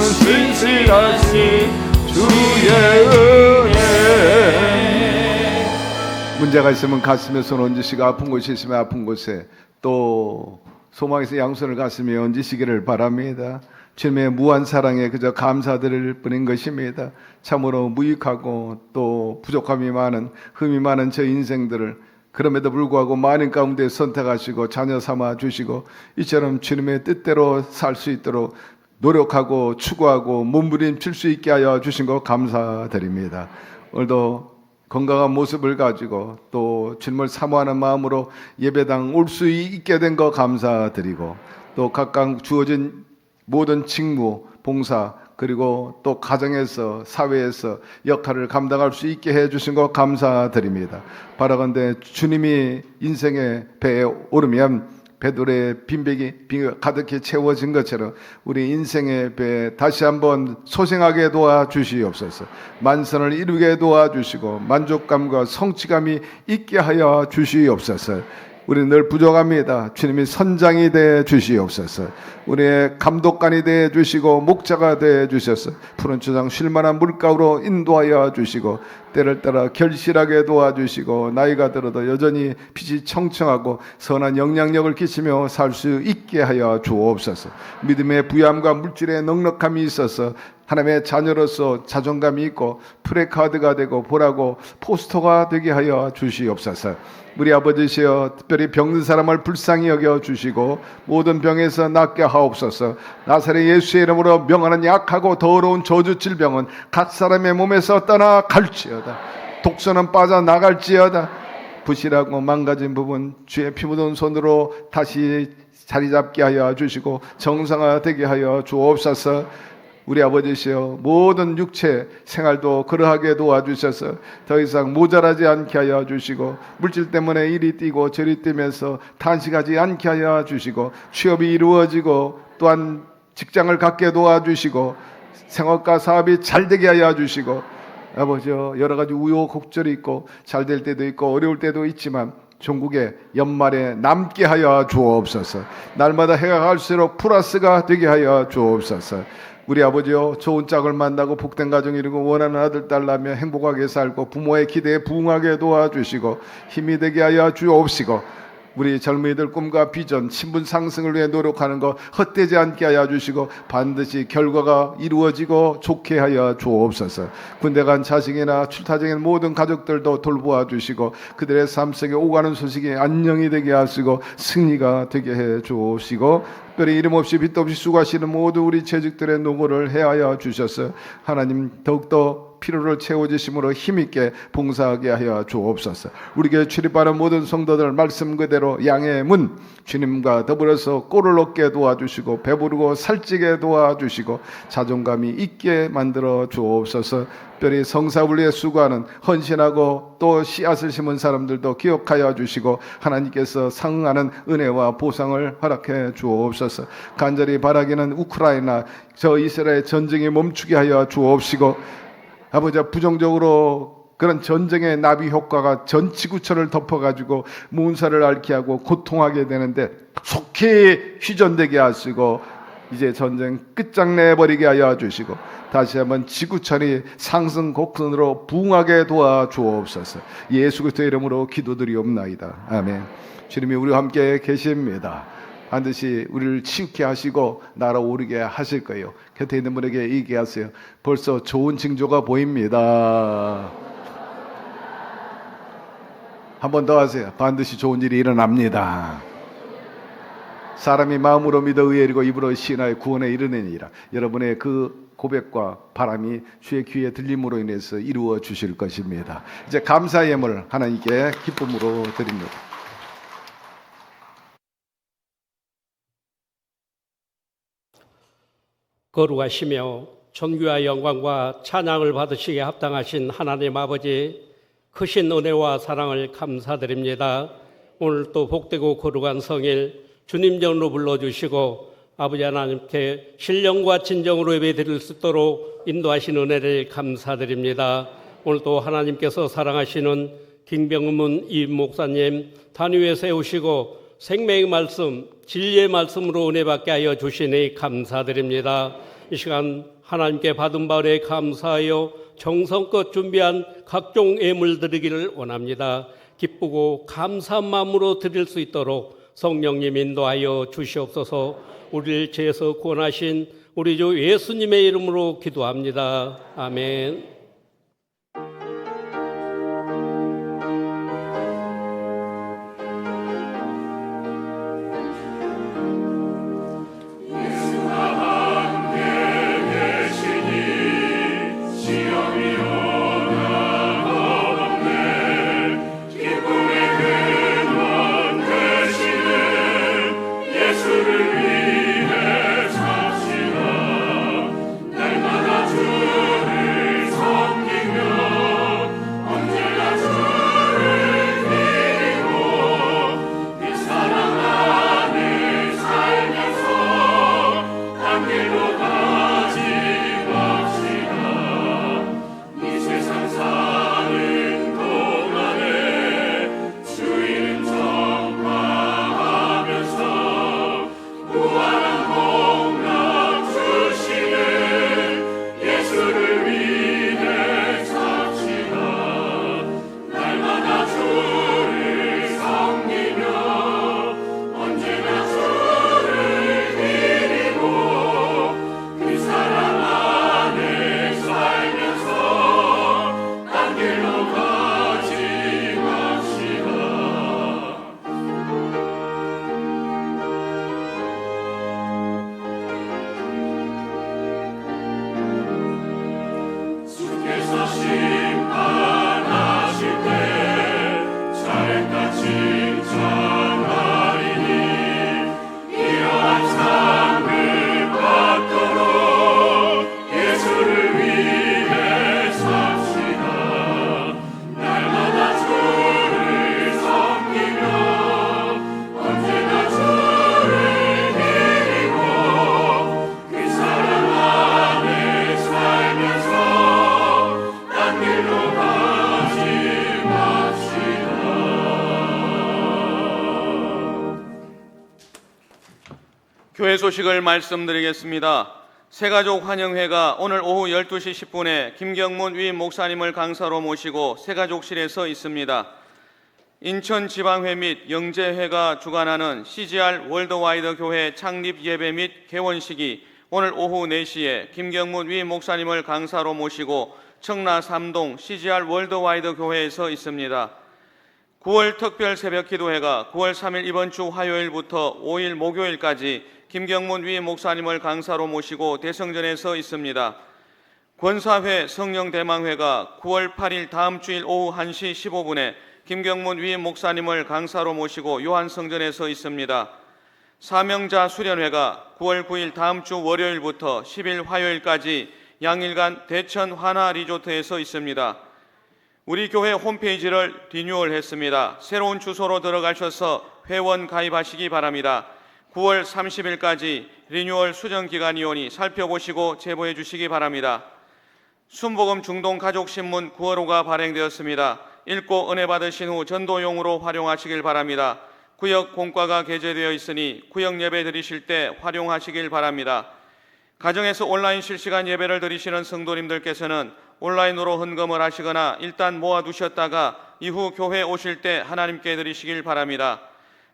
신실하신 주의 은혜. 문제가 있으면 가슴에 손 얹으시고 아픈 곳이 있으면 아픈 곳에 또 소망에서 양손을 가슴에 얹으시기를 바랍니다. 주님의 무한 사랑에 그저 감사드릴 뿐인 것입니다. 참으로 무익하고 또 부족함이 많은 흠이 많은 저 인생들을 그럼에도 불구하고 많은 가운데 선택하시고 자녀 삼아 주시고 이처럼 주님의 뜻대로 살 수 있도록 노력하고 추구하고 몸부림칠 수 있게 하여 주신 것 감사드립니다. 오늘도 건강한 모습을 가지고 또 주님을 사모하는 마음으로 예배당 올 수 있게 된 거 감사드리고 또 각각 주어진 모든 직무, 봉사 그리고 또 가정에서 사회에서 역할을 감당할 수 있게 해주신 것 감사드립니다. 바라건대 주님이 인생의 배에 오르면 배돌의 빈백이 가득히 채워진 것처럼 우리 인생의 배에 다시 한번 소생하게 도와주시옵소서. 만선을 이루게 도와주시고 만족감과 성취감이 있게 하여 주시옵소서. 우리는 늘 부족합니다. 주님이 선장이 되어 주시옵소서. 우리의 감독관이 되어 주시고 목자가 되어 주셔서 푸른 초장 쉴만한 물가로 인도하여 주시고 때를 따라 결실하게 도와주시고 나이가 들어도 여전히 빛이 청청하고 선한 영향력을 끼치며 살 수 있게 하여 주옵소서. 믿음의 부유함과 물질의 넉넉함이 있어서 하나님의 자녀로서 자존감이 있고 프레카드가 되고 보라고 포스터가 되게 하여 주시옵소서. 우리 아버지시여 특별히 병든 사람을 불쌍히 여겨 주시고 모든 병에서 낫게 하옵소서. 나사렛 예수의 이름으로 명하는 약하고 더러운 저주 질병은 각 사람의 몸에서 떠나갈지어다. 독소는 빠져나갈지어다. 부실하고 망가진 부분 주의 피 묻은 손으로 다시 자리 잡게 하여 주시고 정상화되게 하여 주옵소서. 우리 아버지시여 모든 육체 생활도 그러하게 도와주셔서 더 이상 모자라지 않게 하여 주시고 물질 때문에 이리 뛰고 저리 뛰면서 탄식하지 않게 하여 주시고 취업이 이루어지고 또한 직장을 갖게 도와주시고 생업과 사업이 잘 되게 하여 주시고 아버지여 여러 가지 우여곡절이 있고 잘 될 때도 있고 어려울 때도 있지만 전국의 연말에 남게 하여 주옵소서. 날마다 해가 갈수록 플러스가 되게 하여 주옵소서. 우리 아버지여 좋은 짝을 만나고 복된 가정 이루고 원하는 아들 딸 낳으며 행복하게 살고 부모의 기대에 부응하게 도와주시고 힘이 되게 하여 주옵시고 우리 젊은이들 꿈과 비전 신분 상승을 위해 노력하는 것 헛되지 않게 하여 주시고 반드시 결과가 이루어지고 좋게 하여 주옵소서. 군대 간 자식이나 출타 중인 모든 가족들도 돌보아 주시고 그들의 삶 속에 오가는 소식이 안녕이 되게 하시고 승리가 되게 해 주옵시고 특별히 이름 없이 빚도 없이 수고하시는 모든 우리 재직들의 노고를 해하여 주셔서 하나님 더욱더 피로를 채워주심으로 힘있게 봉사하게 하여 주옵소서. 우리 교회 출입하는 모든 성도들 말씀 그대로 양의 문 주님과 더불어서 꼴을 얻게 도와주시고 배부르고 살찌게 도와주시고 자존감이 있게 만들어 주옵소서. 특별히 성사분리에 수고하는 헌신하고 또 씨앗을 심은 사람들도 기억하여 주시고 하나님께서 상응하는 은혜와 보상을 허락해 주옵소서. 간절히 바라기는 우크라이나 저 이스라엘 전쟁이 멈추게 하여 주옵시고 아버지 부정적으로 그런 전쟁의 나비 효과가 전 지구촌을 덮어가지고 문사를 앓게 하고 고통하게 되는데 속히 휴전되게 하시고 이제 전쟁 끝장내버리게 하여 주시고 다시 한번 지구촌이 상승 곡선으로 부흥하게 도와주옵소서. 예수 그리스도의 이름으로 기도드리옵나이다. 아멘. 주님이 우리와 함께 계십니다. 반드시 우리를 치유케 하시고 날아오르게 하실 거예요. 곁에 있는 분에게 얘기하세요. 벌써 좋은 징조가 보입니다. 한 번 더 하세요. 반드시 좋은 일이 일어납니다. 사람이 마음으로 믿어 의에 이르고 입으로 시인하여 구원에 이르느니라. 여러분의 그 고백과 바람이 주의 귀에 들림으로 인해서 이루어 주실 것입니다. 이제 감사의 예물 하나님께 기쁨으로 드립니다. 거룩하시며 존귀와 영광과 찬양을 받으시기에 합당하신 하나님 아버지, 크신 은혜와 사랑을 감사드립니다. 오늘 또 복되고 거룩한 성일 주님 전으로 불러주시고 아버지 하나님께 신령과 진정으로 예배드릴 수 있도록 인도하신 은혜를 감사드립니다. 오늘 또 하나님께서 사랑하시는 김병문 이 목사님 단위에 세우시고 생명의 말씀, 진리의 말씀으로 은혜 받게 하여 주시니 감사드립니다. 이 시간 하나님께 받은 바에 감사하여 정성껏 준비한 각종 예물 드리기를 원합니다. 기쁘고 감사한 마음으로 드릴 수 있도록 성령님 인도하여 주시옵소서. 우리를 죄에서 구원하신 우리 주 예수님의 이름으로 기도합니다. 아멘. 교회 소식을 말씀드리겠습니다. 새가족 환영회가 오늘 오후 12시 10분에 김경문 위임 목사님을 강사로 모시고 새가족실에서 있습니다. 인천지방회 및 영재회가 주관하는 CGR 월드와이드 교회 창립 예배 및 개원식이 오늘 오후 4시에 김경문 위임 목사님을 강사로 모시고 청라 3동 CGR 월드와이드 교회에서 있습니다. 9월 특별 새벽 기도회가 9월 3일 이번 주 화요일부터 5일 목요일까지 김경문 위임 목사님을 강사로 모시고 대성전에 서 있습니다. 권사회 성령대망회가 9월 8일 다음 주일 오후 1시 15분에 김경문 위임 목사님을 강사로 모시고 요한성전에 서 있습니다. 사명자 수련회가 9월 9일 다음 주 월요일부터 10일 화요일까지 양일간 대천 화나 리조트에서 있습니다. 우리 교회 홈페이지를 리뉴얼했습니다. 새로운 주소로 들어가셔서 회원 가입하시기 바랍니다. 9월 30일까지 리뉴얼 수정 기간이 오니 살펴보시고 제보해 주시기 바랍니다. 순복음 중동 가족신문 9월호가 발행되었습니다. 읽고 은혜 받으신 후 전도용으로 활용하시길 바랍니다. 구역 공과가 게재되어 있으니 구역 예배 드리실 때 활용하시길 바랍니다. 가정에서 온라인 실시간 예배를 드리시는 성도님들께서는 온라인으로 헌금을 하시거나 일단 모아두셨다가 이후 교회 오실 때 하나님께 드리시길 바랍니다.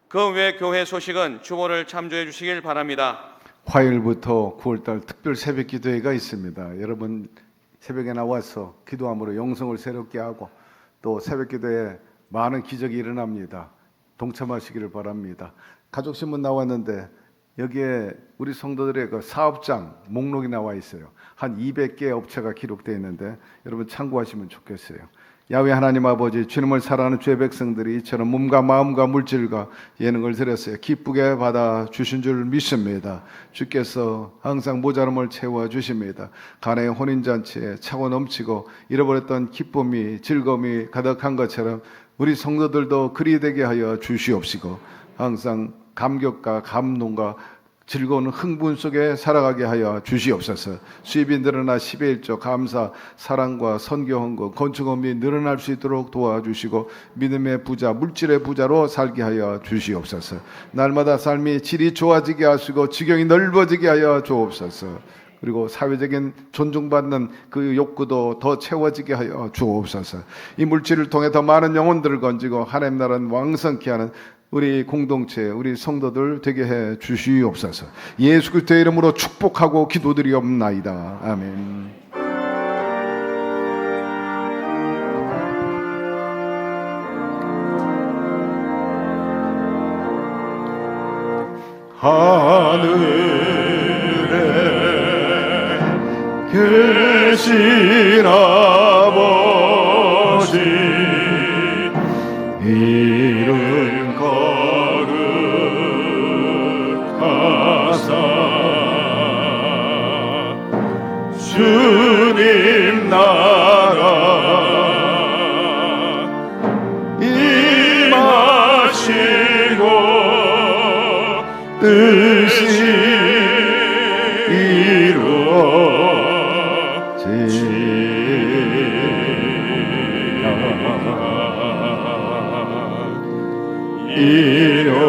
그 외 교회 소식은 주보를 참조해 주시길 바랍니다. 화요일부터 9월달 특별 새벽 기도회가 있습니다. 여러분 새벽에 나와서 기도함으로 영성을 새롭게 하고 또 새벽 기도에 많은 기적이 일어납니다. 동참하시기를 바랍니다. 가족신문 나왔는데 여기에 우리 성도들의 그 사업장 목록이 나와 있어요. 한 200개 업체가 기록되어 있는데 여러분 참고하시면 좋겠어요. 야훼 하나님 아버지, 주님을 사랑하는 주의 백성들이 이처럼 몸과 마음과 물질과 예능을 드렸어요. 기쁘게 받아 주신 줄 믿습니다. 주께서 항상 모자람을 채워 주십니다. 가나의 혼인잔치에 차고 넘치고 잃어버렸던 기쁨이 즐거움이 가득한 것처럼 우리 성도들도 그리 되게 하여 주시옵시고 항상 감격과 감동과 즐거운 흥분 속에 살아가게 하여 주시옵소서. 수입이 늘어나 10의 1조 감사, 사랑과 선교 헌금, 건축업이 늘어날 수 있도록 도와주시고 믿음의 부자, 물질의 부자로 살게 하여 주시옵소서. 날마다 삶이 질이 좋아지게 하시고 지경이 넓어지게 하여 주옵소서. 그리고 사회적인 존중받는 그 욕구도 더 채워지게 하여 주옵소서. 이 물질을 통해 더 많은 영혼들을 건지고 하나님 나라는 왕성케 하는 우리 공동체, 우리 성도들 되게 해 주시옵소서. 예수 그리스도의 이름으로 축복하고 기도드리옵나이다. 아멘. 하늘에 계신 아버지 이름 거룩하사 주님 나라 임하시고 뜻이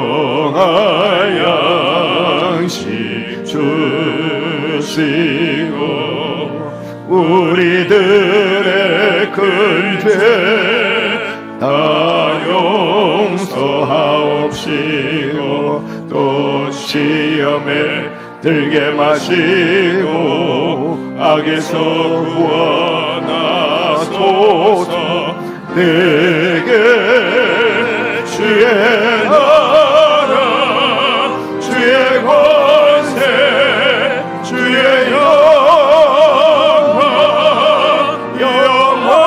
일용할 양식 주시고 우리들의 큰 죄 다 용서하옵시고 또 시험에 들게 마시고 악에서 구원하소서. 내게 주의 나라 주의 권세 주의 영광 영원히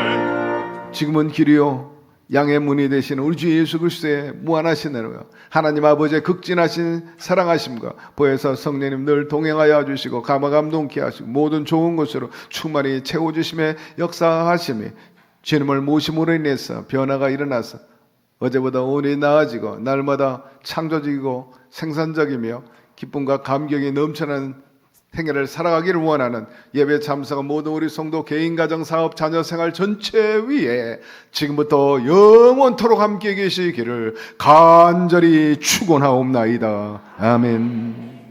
아멘. 지금은 길이요 양의 문이 되시는 우리 주 예수 그리스도의 무한하신 은혜와 하나님 아버지의 극진하신 사랑하심과 보혜사 성령님 늘 동행하여 주시고 감화감동케 하시고 모든 좋은 것으로 충만히 채워주심에 역사하심이 주님을 모심으로 인해서 변화가 일어나서 어제보다 오늘이 나아지고 날마다 창조적이고 생산적이며 기쁨과 감격이 넘쳐나는 생애를 살아가기를 원하는 예배 참석한 모든 우리 성도 개인 가정 사업 자녀 생활 전체 위에 지금부터 영원토록 함께 계시기를 간절히 축원하옵나이다. 아멘.